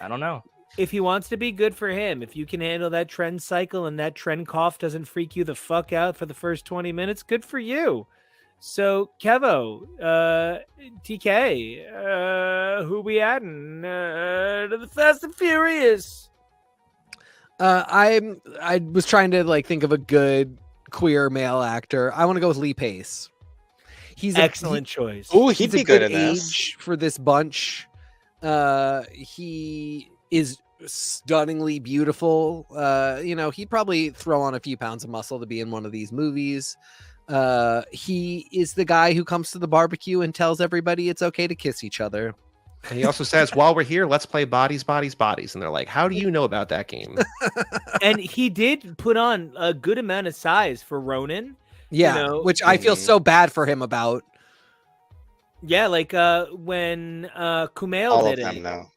I don't know. If he wants to be, good for him. If you can handle that trend cycle and that trend cough doesn't freak you the fuck out for the first 20 minutes, good for you. So, Kevo, TK, who we adding to the Fast and Furious? I was trying to like think of a good queer male actor. I want to go with Lee Pace. He's Excellent choice. Ooh, He's he'd be a good good in this. age for this bunch. He is stunningly beautiful. He'd probably throw on a few pounds of muscle to be in one of these movies. He is the guy who comes to the barbecue and tells everybody it's okay to kiss each other. and he also says, while we're here, let's play Bodies, Bodies, Bodies. And they're like, how do you know about that game? And he did put on a good amount of size for Ronin. Yeah, which I feel so bad for him about. Yeah, like when Kumail All did of them, it though.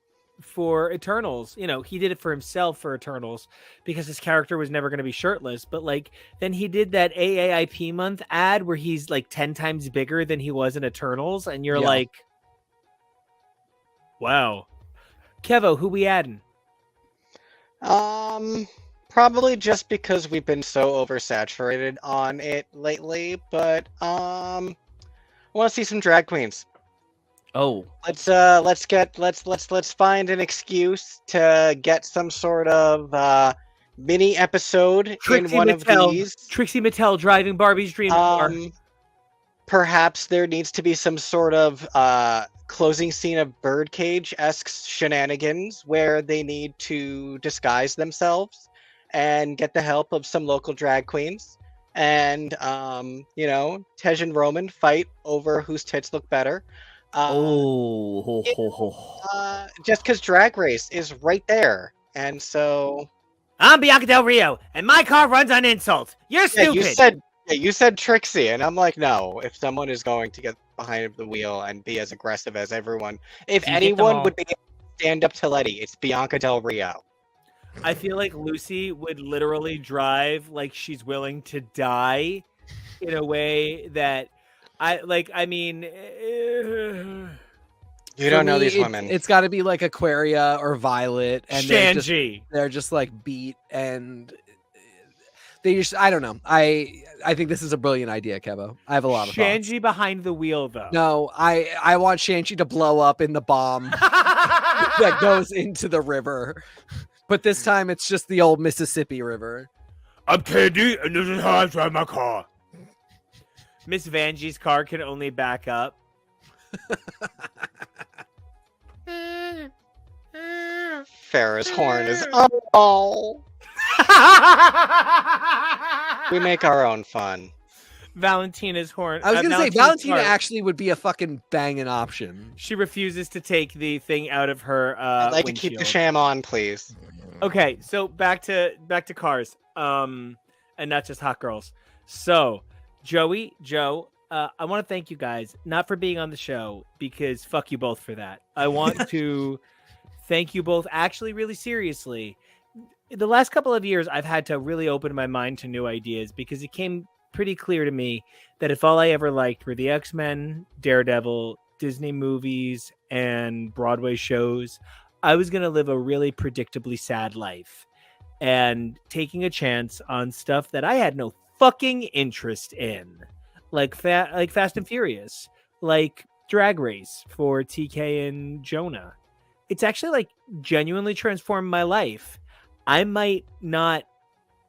for Eternals. He did it for himself for Eternals because his character was never going to be shirtless. But like then he did that AAIP month ad where he's like 10 times bigger than he was in Eternals, and you're Yeah. like, wow. Kevo, who we adding? Probably just because we've been so oversaturated on it lately, but I want to see some drag queens. Oh, Let's find an excuse to get some sort of mini episode Trixie in one Mattel. of these. Trixie Mattel driving Barbie's dream car. Perhaps there needs to be some sort of closing scene of Birdcage-esque shenanigans where they need to disguise themselves and get the help of some local drag queens. And, Tej and Roman fight over whose tits look better. Just because Drag Race is right there. And so... I'm Bianca Del Rio, and my car runs on insult. You're Yeah, stupid. you said Trixie, and I'm like, no. If someone is going to get behind the wheel and be as aggressive as everyone, if You get them anyone all. would be able to stand up to Letty, it's Bianca Del Rio. I feel like Lucy would literally drive like she's willing to die in a way that You don't know these women. It's got to be like Aquaria or Violet, and Shanji. they're just like beat, and they just I don't know. I think this is a brilliant idea, Kevo. I have a lot of thoughts. Shanji behind the wheel, though. No, I want Shanji to blow up in the bomb that goes into the river, but this time it's just the old Mississippi River. I'm Candy, and this is how I drive my car. Miss Vanjie's car can only back up. Farrah's horn is oh. We make our own fun. Valentina's horn. I was gonna say Valentina's Valentina car. actually would be a fucking banging option. She refuses to take the thing out of her I'd like to keep the windshield. sham on, please. Okay, so back to cars, and not just hot girls. So, Joe, I want to thank you guys, not for being on the show, because fuck you both for that. I want to thank you both, actually, really seriously. The last couple of years, I've had to really open my mind to new ideas because it came pretty clear to me that if all I ever liked were the X-Men, Daredevil, Disney movies, and Broadway shows, I was going to live a really predictably sad life. And taking a chance on stuff that I had no fucking interest in, like Fast and Furious, like Drag Race for TK and Jonah. It's actually like genuinely transformed my life. I might not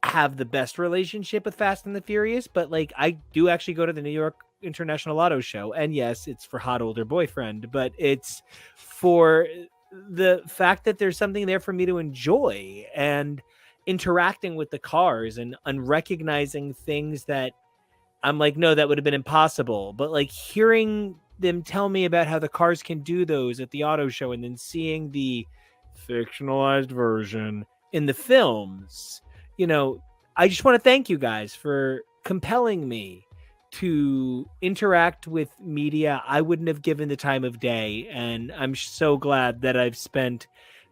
have the best relationship with Fast and the Furious, but like I do actually go to the New York International Auto Show, and yes, it's for hot older boyfriend, but it's for the fact that there's something there for me to enjoy, and interacting with the cars and unrecognizing things that I'm like, no, that would have been impossible. But like hearing them tell me about how the cars can do those at the auto show and then seeing the fictionalized version in the films, I just want to thank you guys for compelling me to interact with media I wouldn't have given the time of day. And I'm so glad that I've spent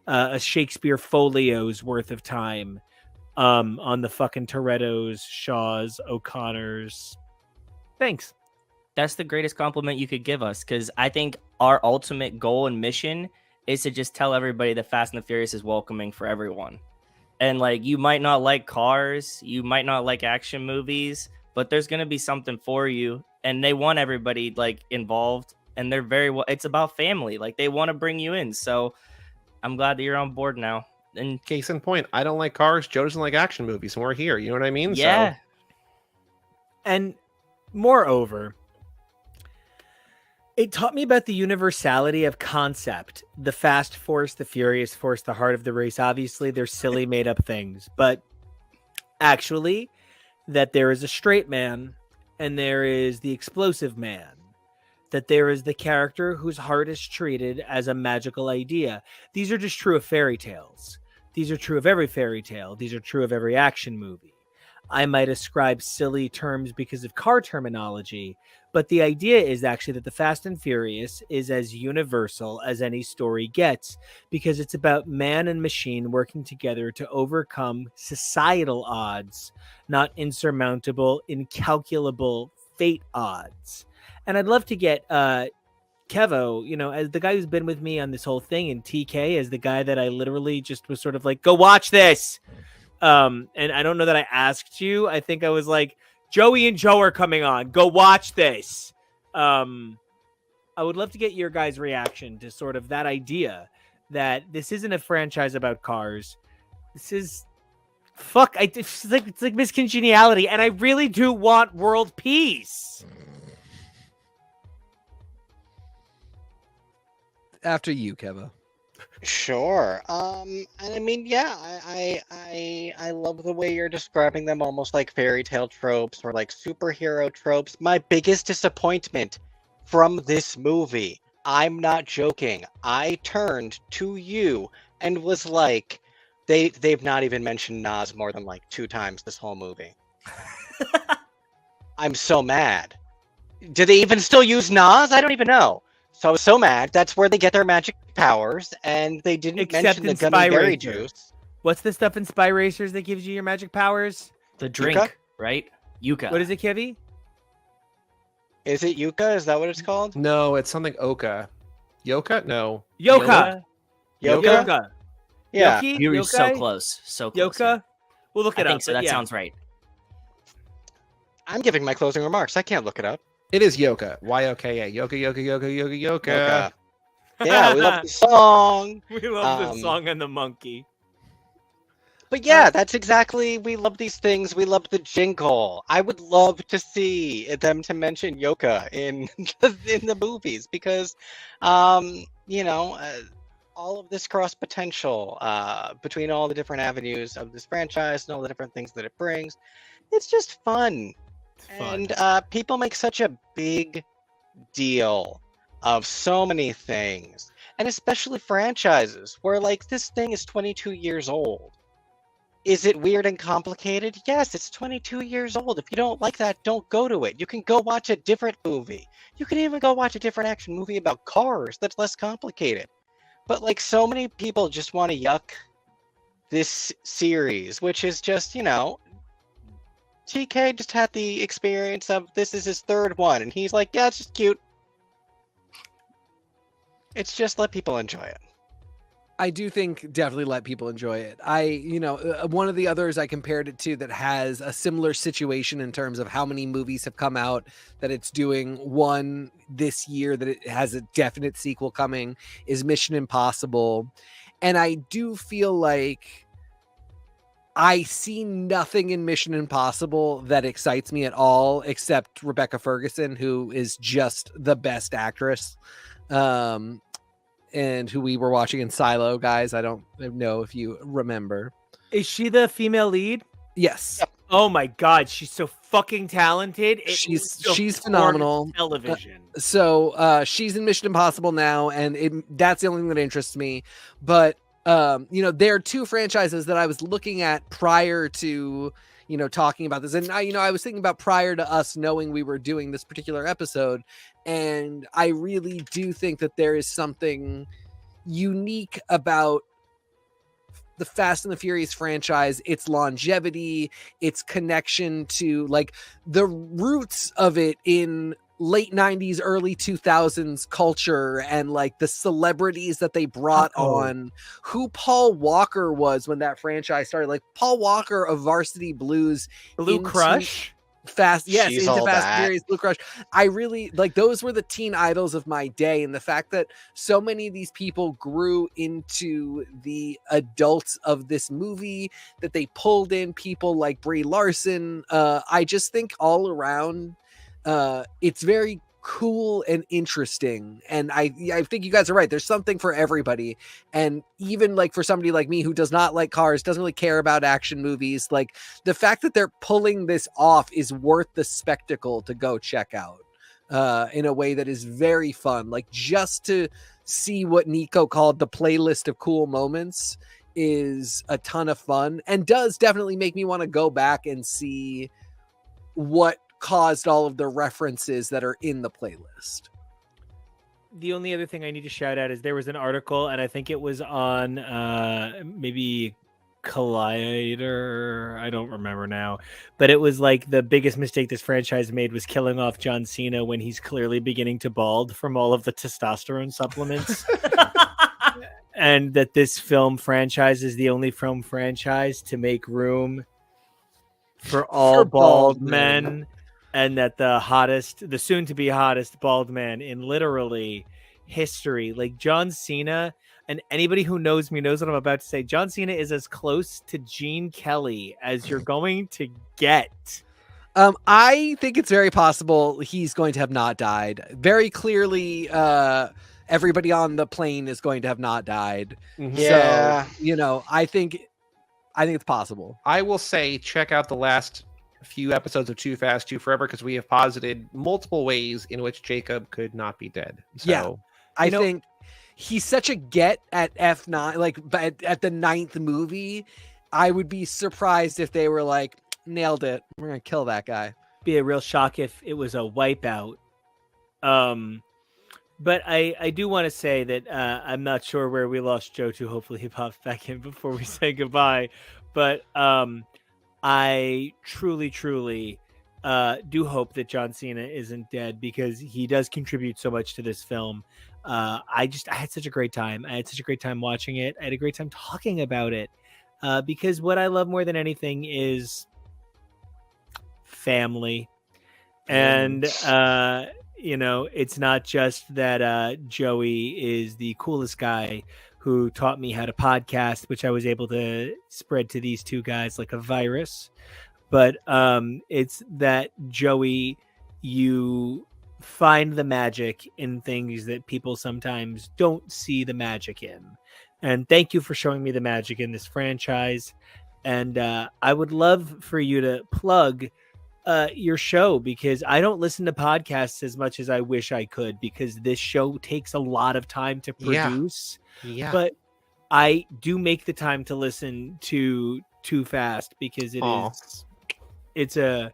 a Shakespeare folio's worth of time on the fucking Torettos, Shaws, O'Connors. Thanks. That's the greatest compliment you could give us, because I think our ultimate goal and mission is to just tell everybody that Fast and the Furious is welcoming for everyone. And like, you might not like cars, you might not like action movies, but there's going to be something for you. And they want everybody like involved, and they're very well. It's about family. Like, they want to bring you in. So I'm glad that you're on board now. And Case in point, I don't like cars. Joe doesn't like action movies, and we're here. You know what I mean? yeah. So, And moreover, it taught me about the universality of concept. The fast force, the furious force, the heart of the race. Obviously, they're silly made up things, but actually that there is a straight man and there is the explosive man. That there is the character whose heart is treated as a magical idea. These are just true of fairy tales. These are true of every fairy tale. These are true of every action movie. I might ascribe silly terms because of car terminology, but the idea is actually that the Fast and Furious is as universal as any story gets, because it's about man and machine working together to overcome societal odds, not insurmountable, incalculable fate odds. And I'd love to get Kevo, as the guy who's been with me on this whole thing, and TK as the guy that I literally just was sort of like, go watch this. And I don't know that I asked you. I think I was like, Joey and Joe are coming on. Go watch this. I would love to get your guys' reaction to sort of that idea that this isn't a franchise about cars. This is it's like miscongeniality, and I really do want world peace. After you, Kevo. Sure. And I mean, yeah, I love the way you're describing them, almost like fairy tale tropes or like superhero tropes. My biggest disappointment from this movie, I'm not joking, I turned to you and was like, they've not even mentioned Nas more than like 2 times this whole movie. I'm so mad. Do they even still use Nas? I don't even know. So I was so mad. That's where they get their magic powers, and they didn't mention the gummy berry juice. What's the stuff in Spy Racers that gives you your magic powers? The drink, Yucca? right? Yucca. What is it, Kevy? Is it Yucca? Is that what it's called? no, it's something Oka. Yoka? No. Yoka. Yoka? Yeah. Yoki? You were so Yokai? close. So close. Yoka? We'll look I it up. think so. but That yeah. sounds right. I'm giving my closing remarks. I can't look it up. It is Yoka. Y-O-K-A. Yoka, Yoka, Yoka, Yoka, Yoka. Yoka. Yeah, we love the song. We love the song and the monkey. But yeah, that's exactly, we love these things. We love the jingle. I would love to see them to mention Yoka in the movies because, all of this cross potential between all the different avenues of this franchise and all the different things that it brings, it's just fun. And people make such a big deal of so many things. And especially franchises where like this thing is 22 years old. Is it weird and complicated? Yes, it's 22 years old. If you don't like that, don't go to it. You can go watch a different movie. You can even go watch a different action movie about cars that's less complicated. But like so many people just want to yuck this series, which is just, TK just had the experience of this is his third one, and he's like, yeah, it's just cute. It's just let people enjoy it. I do think definitely let people enjoy it. One of the others I compared it to that has a similar situation in terms of how many movies have come out that it's doing one this year, that it has a definite sequel coming, is Mission Impossible. And I do feel like I see nothing in Mission Impossible that excites me at all, except Rebecca Ferguson, who is just the best actress. And who we were watching in Silo, guys. I don't know if you remember. Is she the female lead? Yes. Oh my God, she's so fucking talented. She's phenomenal. Television. So she's in Mission Impossible now, and that's the only thing that interests me. But there are two franchises that I was looking at prior to talking about this, and I was thinking about prior to us knowing we were doing this particular episode. And I really do think that there is something unique about the Fast and the Furious franchise, its longevity, its connection to like the roots of it in late 90s, early 2000s culture, and like the celebrities that they brought on, who Paul Walker was when that franchise started. Like Paul Walker of Varsity Blues, Blue Crush. Fast, yes, She's into all Fast that. and Furious, Blue Crush. I really like those were the teen idols of my day, and the fact that so many of these people grew into the adults of this movie, that they pulled in people like Brie Larson. I just think all around, it's very cool and interesting, and I think you guys are right. There's something for everybody, and even like for somebody like me who does not like cars, doesn't really care about action movies, like the fact that they're pulling this off is worth the spectacle to go check out in a way that is very fun. Like just to see what Nico called the playlist of cool moments is a ton of fun, and does definitely make me want to go back and see what caused all of the references that are in the playlist. The only other thing I need to shout out is there was an article, and I think it was on maybe Collider, I don't remember now, but it was like the biggest mistake this franchise made was killing off John Cena when he's clearly beginning to bald from all of the testosterone supplements. And that this film franchise is the only film franchise to make room for all bald men. And that the soon-to-be hottest bald man in literally history, like John Cena, and anybody who knows me knows what I'm about to say. John Cena is as close to Gene Kelly as you're going to get. I think it's very possible he's going to have not died. Very clearly, everybody on the plane is going to have not died. Mhm. Yeah. So, I think it's possible. I will say, check out the last few episodes of Too Fast, Too Forever, because we have posited multiple ways in which Jacob could not be dead. So, Yeah. I think he's such a get at F9, like at the 9th movie. I would be surprised if they were like, nailed it, we're gonna kill that guy. Be a real shock if it was a wipeout. But I do want to say that I'm not sure where we lost Joe to. Hopefully he pops back in before we say goodbye. But I truly do hope that John Cena isn't dead, because he does contribute so much to this film. I had such a great time. I had such a great time watching it. I had a great time talking about it, because what I love more than anything is family. And, it's not just that Joey is the coolest guy who taught me how to podcast, which I was able to spread to these two guys like a virus. But it's that, Joey, you find the magic in things that people sometimes don't see the magic in. And thank you for showing me the magic in this franchise. And I would love for you to plug your show, because I don't listen to podcasts as much as I wish I could, because this show takes a lot of time to produce. Yeah. But I do make the time to listen to Too Fast, because it's a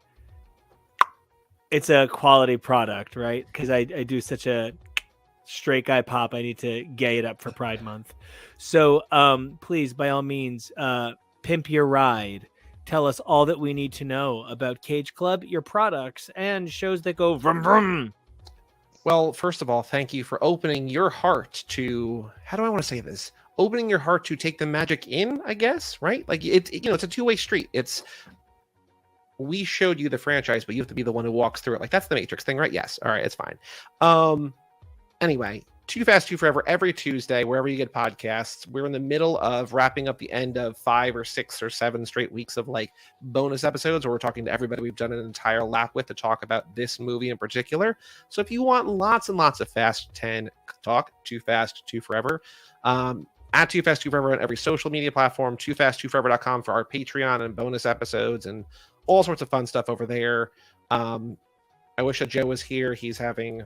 quality product, right? Because I do such a straight guy pop. I need to gay it up for Pride Month. So please, by all means, pimp your ride. Tell us all that we need to know about Cage Club, your products, and shows that go vroom vroom. Well, first of all, thank you for opening your heart to, how do I want to say this? Opening your heart to take the magic in, I guess, right? Like it's a two-way street. We showed you the franchise, but you have to be the one who walks through it. Like that's the Matrix thing, right? Yes. All right, it's fine. Anyway, Too Fast, Too Forever every Tuesday, wherever you get podcasts. We're in the middle of wrapping up the end of 5 or 6 or 7 straight weeks of like bonus episodes where we're talking to everybody we've done an entire lap with to talk about this movie in particular. So if you want lots and lots of Fast 10 talk, Too Fast, Too Forever, at Too Fast, Too Forever on every social media platform, toofast2forever.com for our Patreon and bonus episodes and all sorts of fun stuff over there. I wish that Joe was here. He's having,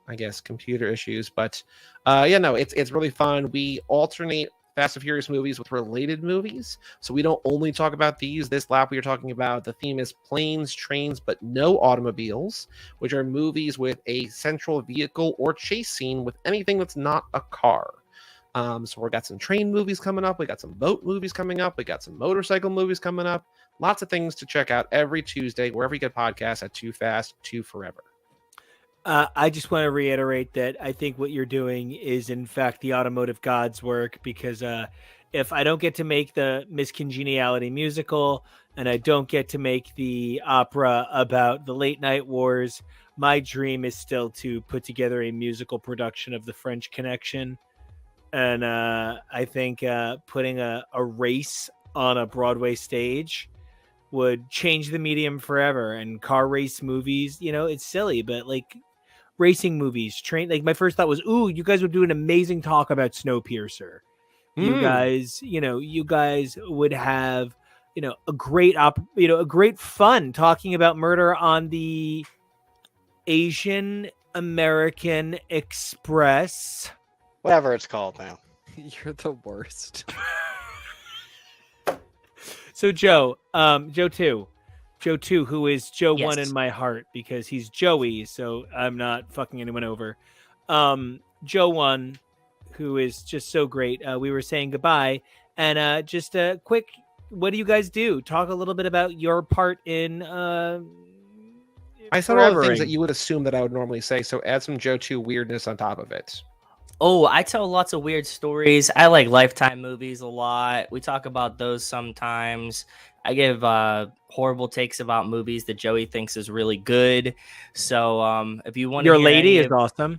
I guess, computer issues, but it's really fun. We alternate Fast and Furious movies with related movies, so we don't only talk about these. This lap we are talking about, the theme is planes, trains, but no automobiles, which are movies with a central vehicle or chase scene with anything that's not a car. So we got some train movies coming up, we got some boat movies coming up, we got some motorcycle movies coming up. Lots of things to check out every Tuesday wherever you get podcasts at Too Fast, Too Forever. I just want to reiterate that I think what you're doing is, in fact, the automotive gods' work, because if I don't get to make the Miss Congeniality musical and I don't get to make the opera about the late night wars, my dream is still to put together a musical production of The French Connection. And I think putting a race on a Broadway stage would change the medium forever. And car race movies, it's silly, but like racing movies, like my first thought was, ooh, you guys would do an amazing talk about Snowpiercer. You guys would have, a great fun talking about murder on the Asian American Express. Whatever it's called now. You're the worst. So Joe 2, who is Joe 1 Yes. in my heart because he's Joey, so I'm not fucking anyone over. Joe 1, who is just so great. We were saying goodbye, and just a quick, what do you guys do? Talk a little bit about your part in. I said all the things Forevering. that you would assume that I would normally say, so add some Joe 2 weirdness on top of it. Oh, I tell lots of weird stories. I like Lifetime movies a lot. We talk about those sometimes. I give horrible takes about movies that Joey thinks is really good. So if you want to, Your lady is awesome.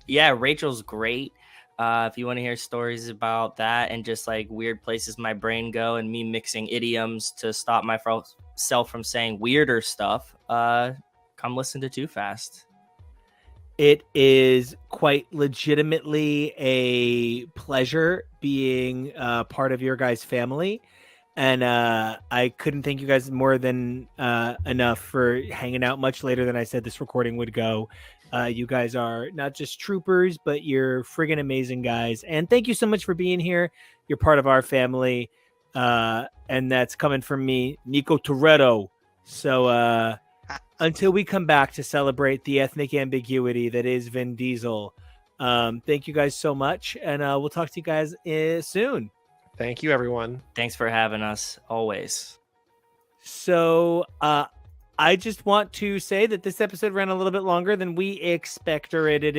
Yeah, Rachel's great. If you want to hear stories about that and just like weird places my brain go and me mixing idioms to stop myself from saying weirder stuff, come listen to Too Fast. It is quite legitimately a pleasure being part of your guys' family. And I couldn't thank you guys more than enough for hanging out much later than I said this recording would go. You guys are not just troopers, but you're friggin' amazing guys. And thank you so much for being here. You're part of our family. And that's coming from me, Nico Toretto. So until we come back to celebrate the ethnic ambiguity that is Vin Diesel, thank you guys so much. And we'll talk to you guys soon. Thank you, everyone. Thanks for having us always. So I just want to say that this episode ran a little bit longer than we expected.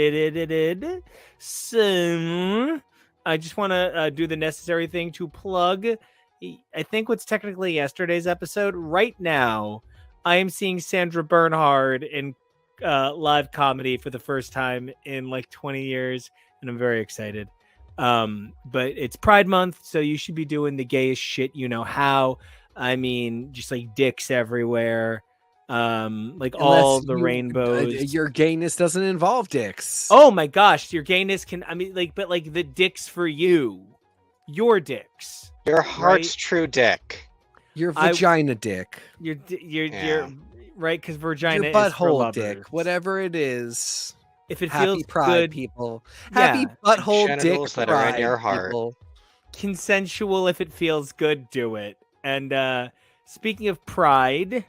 So I just want to do the necessary thing to plug, I think, what's technically yesterday's episode. Right now, I am seeing Sandra Bernhard in live comedy for the first time in like 20 years, and I'm very excited. But it's Pride Month, so you should be doing the gayest shit you know how. I mean, just like dicks everywhere, like all the rainbows. Your gayness doesn't involve dicks. Oh my gosh, your gayness can. I mean, like, but like the dicks for you, your dicks, Your heart's right? true dick. Your vagina dick. Your Yeah. right? Because vagina Your is for butthole lovers. dick, whatever it is. If it Happy feels Pride, good, people. yeah. Happy butthole dick Genitals that are in pride, your heart. people. Consensual. If it feels good, do it. And speaking of pride,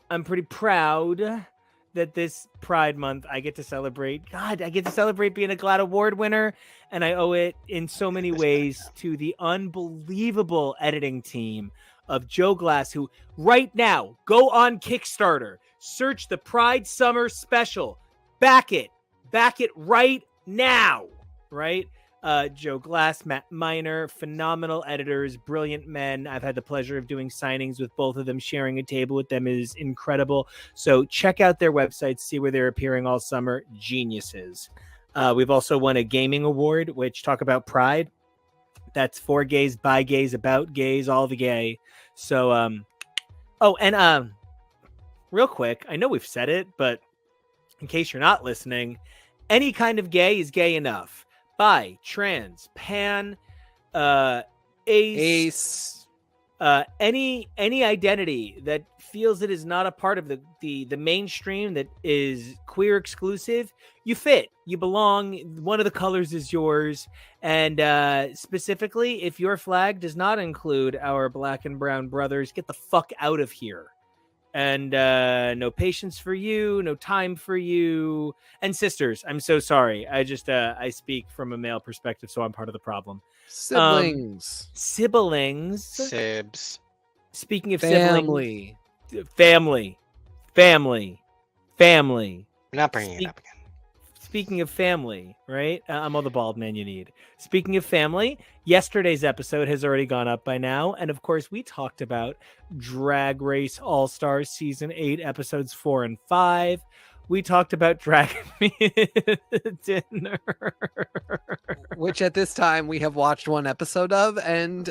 I'm pretty proud that this Pride Month I get to celebrate. God, I get to celebrate being a GLAAD Award winner, and I owe it in so many ways to the unbelievable editing team of Joe Glass, who right now go on Kickstarter, search the Pride Summer Special, back it right now, right? Joe Glass, Matt Miner, phenomenal editors, brilliant men. I've had the pleasure of doing signings with both of them. Sharing a table with them is incredible. So check out their websites, see where they're appearing all summer. Geniuses. We've also won a gaming award, which talk about pride. That's for gays, by gays, about gays, all the gay. So, real quick, I know we've said it, but in case you're not listening, any kind of gay is gay enough. Bi, trans, pan, ace, any identity that feels it is not a part of the mainstream, that is queer exclusive, you fit, you belong. One of the colors is yours. And specifically, if your flag does not include our black and brown brothers, get the fuck out of here. And no patience for you, no time for you. And sisters, I'm so sorry. I speak from a male perspective, so I'm part of the problem. Siblings. Siblings. Sibs. Speaking of Family. siblings, family. I'm not bringing it up again. Speaking of family, right? I'm all the bald man you need. Speaking of family, yesterday's episode has already gone up by now. And of course, we talked about Drag Race All-Stars Season 8, Episodes 4 and 5. We talked about Drag Me Dinner. Which at this time we have watched one episode of, and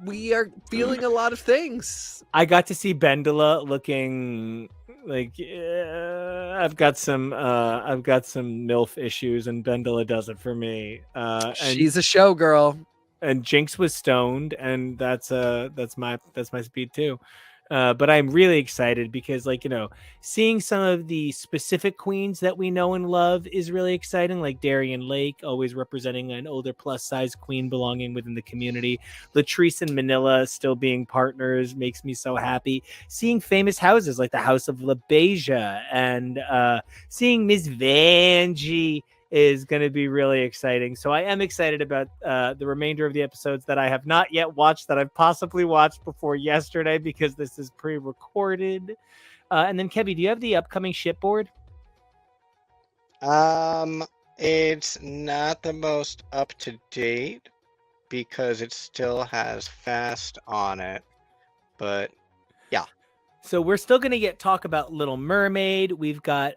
we are feeling a lot of things. I got to see Bendela looking like I've got some MILF issues, and Bendela does it for me. And She's a showgirl. And Jinx was stoned, and that's my speed too. But I'm really excited because, like, seeing some of the specific queens that we know and love is really exciting. Like Darian Lake, always representing an older plus size queen belonging within the community. Latrice and Manila still being partners makes me so happy. Seeing famous houses like the House of LaBeija and seeing Miss Vanjie is going to be really exciting. So I am excited about the remainder of the episodes that I have not yet watched, that I've possibly watched before yesterday, because this is pre-recorded. And then, Kevy, do you have the upcoming shipboard? It's not the most up to date because it still has fast on it, but yeah. So we're still going to talk about Little Mermaid. We've got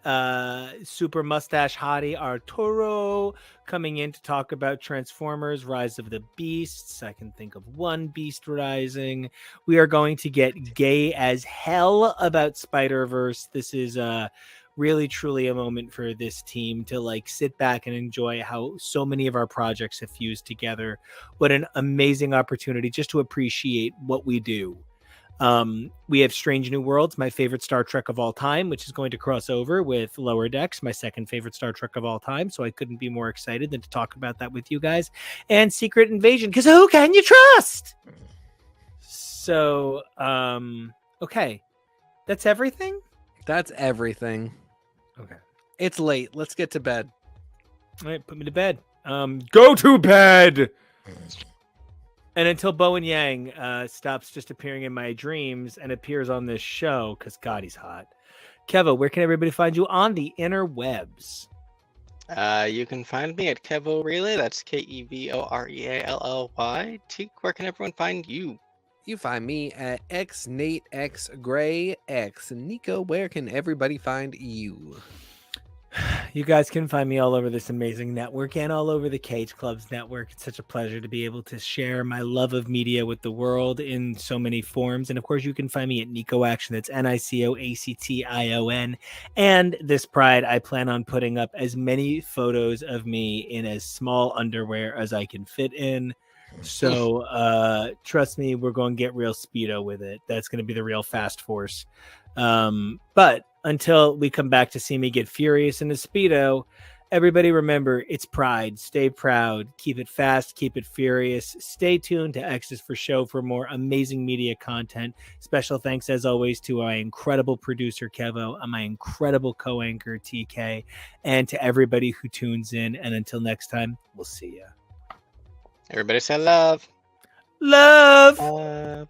super mustache hottie Arturo coming in to talk about Transformers Rise of the Beasts. I can think of one Beast Rising. We are going to get gay as hell about Spider-Verse. This is really truly a moment for this team to sit back and enjoy how so many of our projects have fused together. What an amazing opportunity just to appreciate what we do. We have Strange New Worlds, my favorite Star Trek of all time, which is going to cross over with Lower Decks, my second favorite Star Trek of all time. So I couldn't be more excited than to talk about that with you guys. And Secret Invasion, because who can you trust? So, okay. That's everything? That's everything. Okay. It's late. Let's get to bed. All right, put me to bed. Go to bed! And until Bowen Yang stops just appearing in my dreams and appears on this show, because God, he's hot. Kevo, where can everybody find you on the interwebs? You can find me at Kevo Relay. That's KEVOREALLY. Teak, where can everyone find you? You find me at XNateXGrayX. Nico, where can everybody find you? You guys can find me all over this amazing network and all over the Cage Clubs network. It's such a pleasure to be able to share my love of media with the world in so many forms. And of course, you can find me at Nico Action. That's NICOACTION. And this Pride, I plan on putting up as many photos of me in as small underwear as I can fit in. So trust me, we're going to get real speedo with it. That's going to be the real fast force. But until we come back to see me get furious in a Speedo, everybody remember, it's Pride. Stay proud. Keep it fast. Keep it furious. Stay tuned to X's for Show for more amazing media content. Special thanks, as always, to my incredible producer, Kevo, and my incredible co-anchor, TK, and to everybody who tunes in. And until next time, we'll see ya. Everybody say love. Love. Love.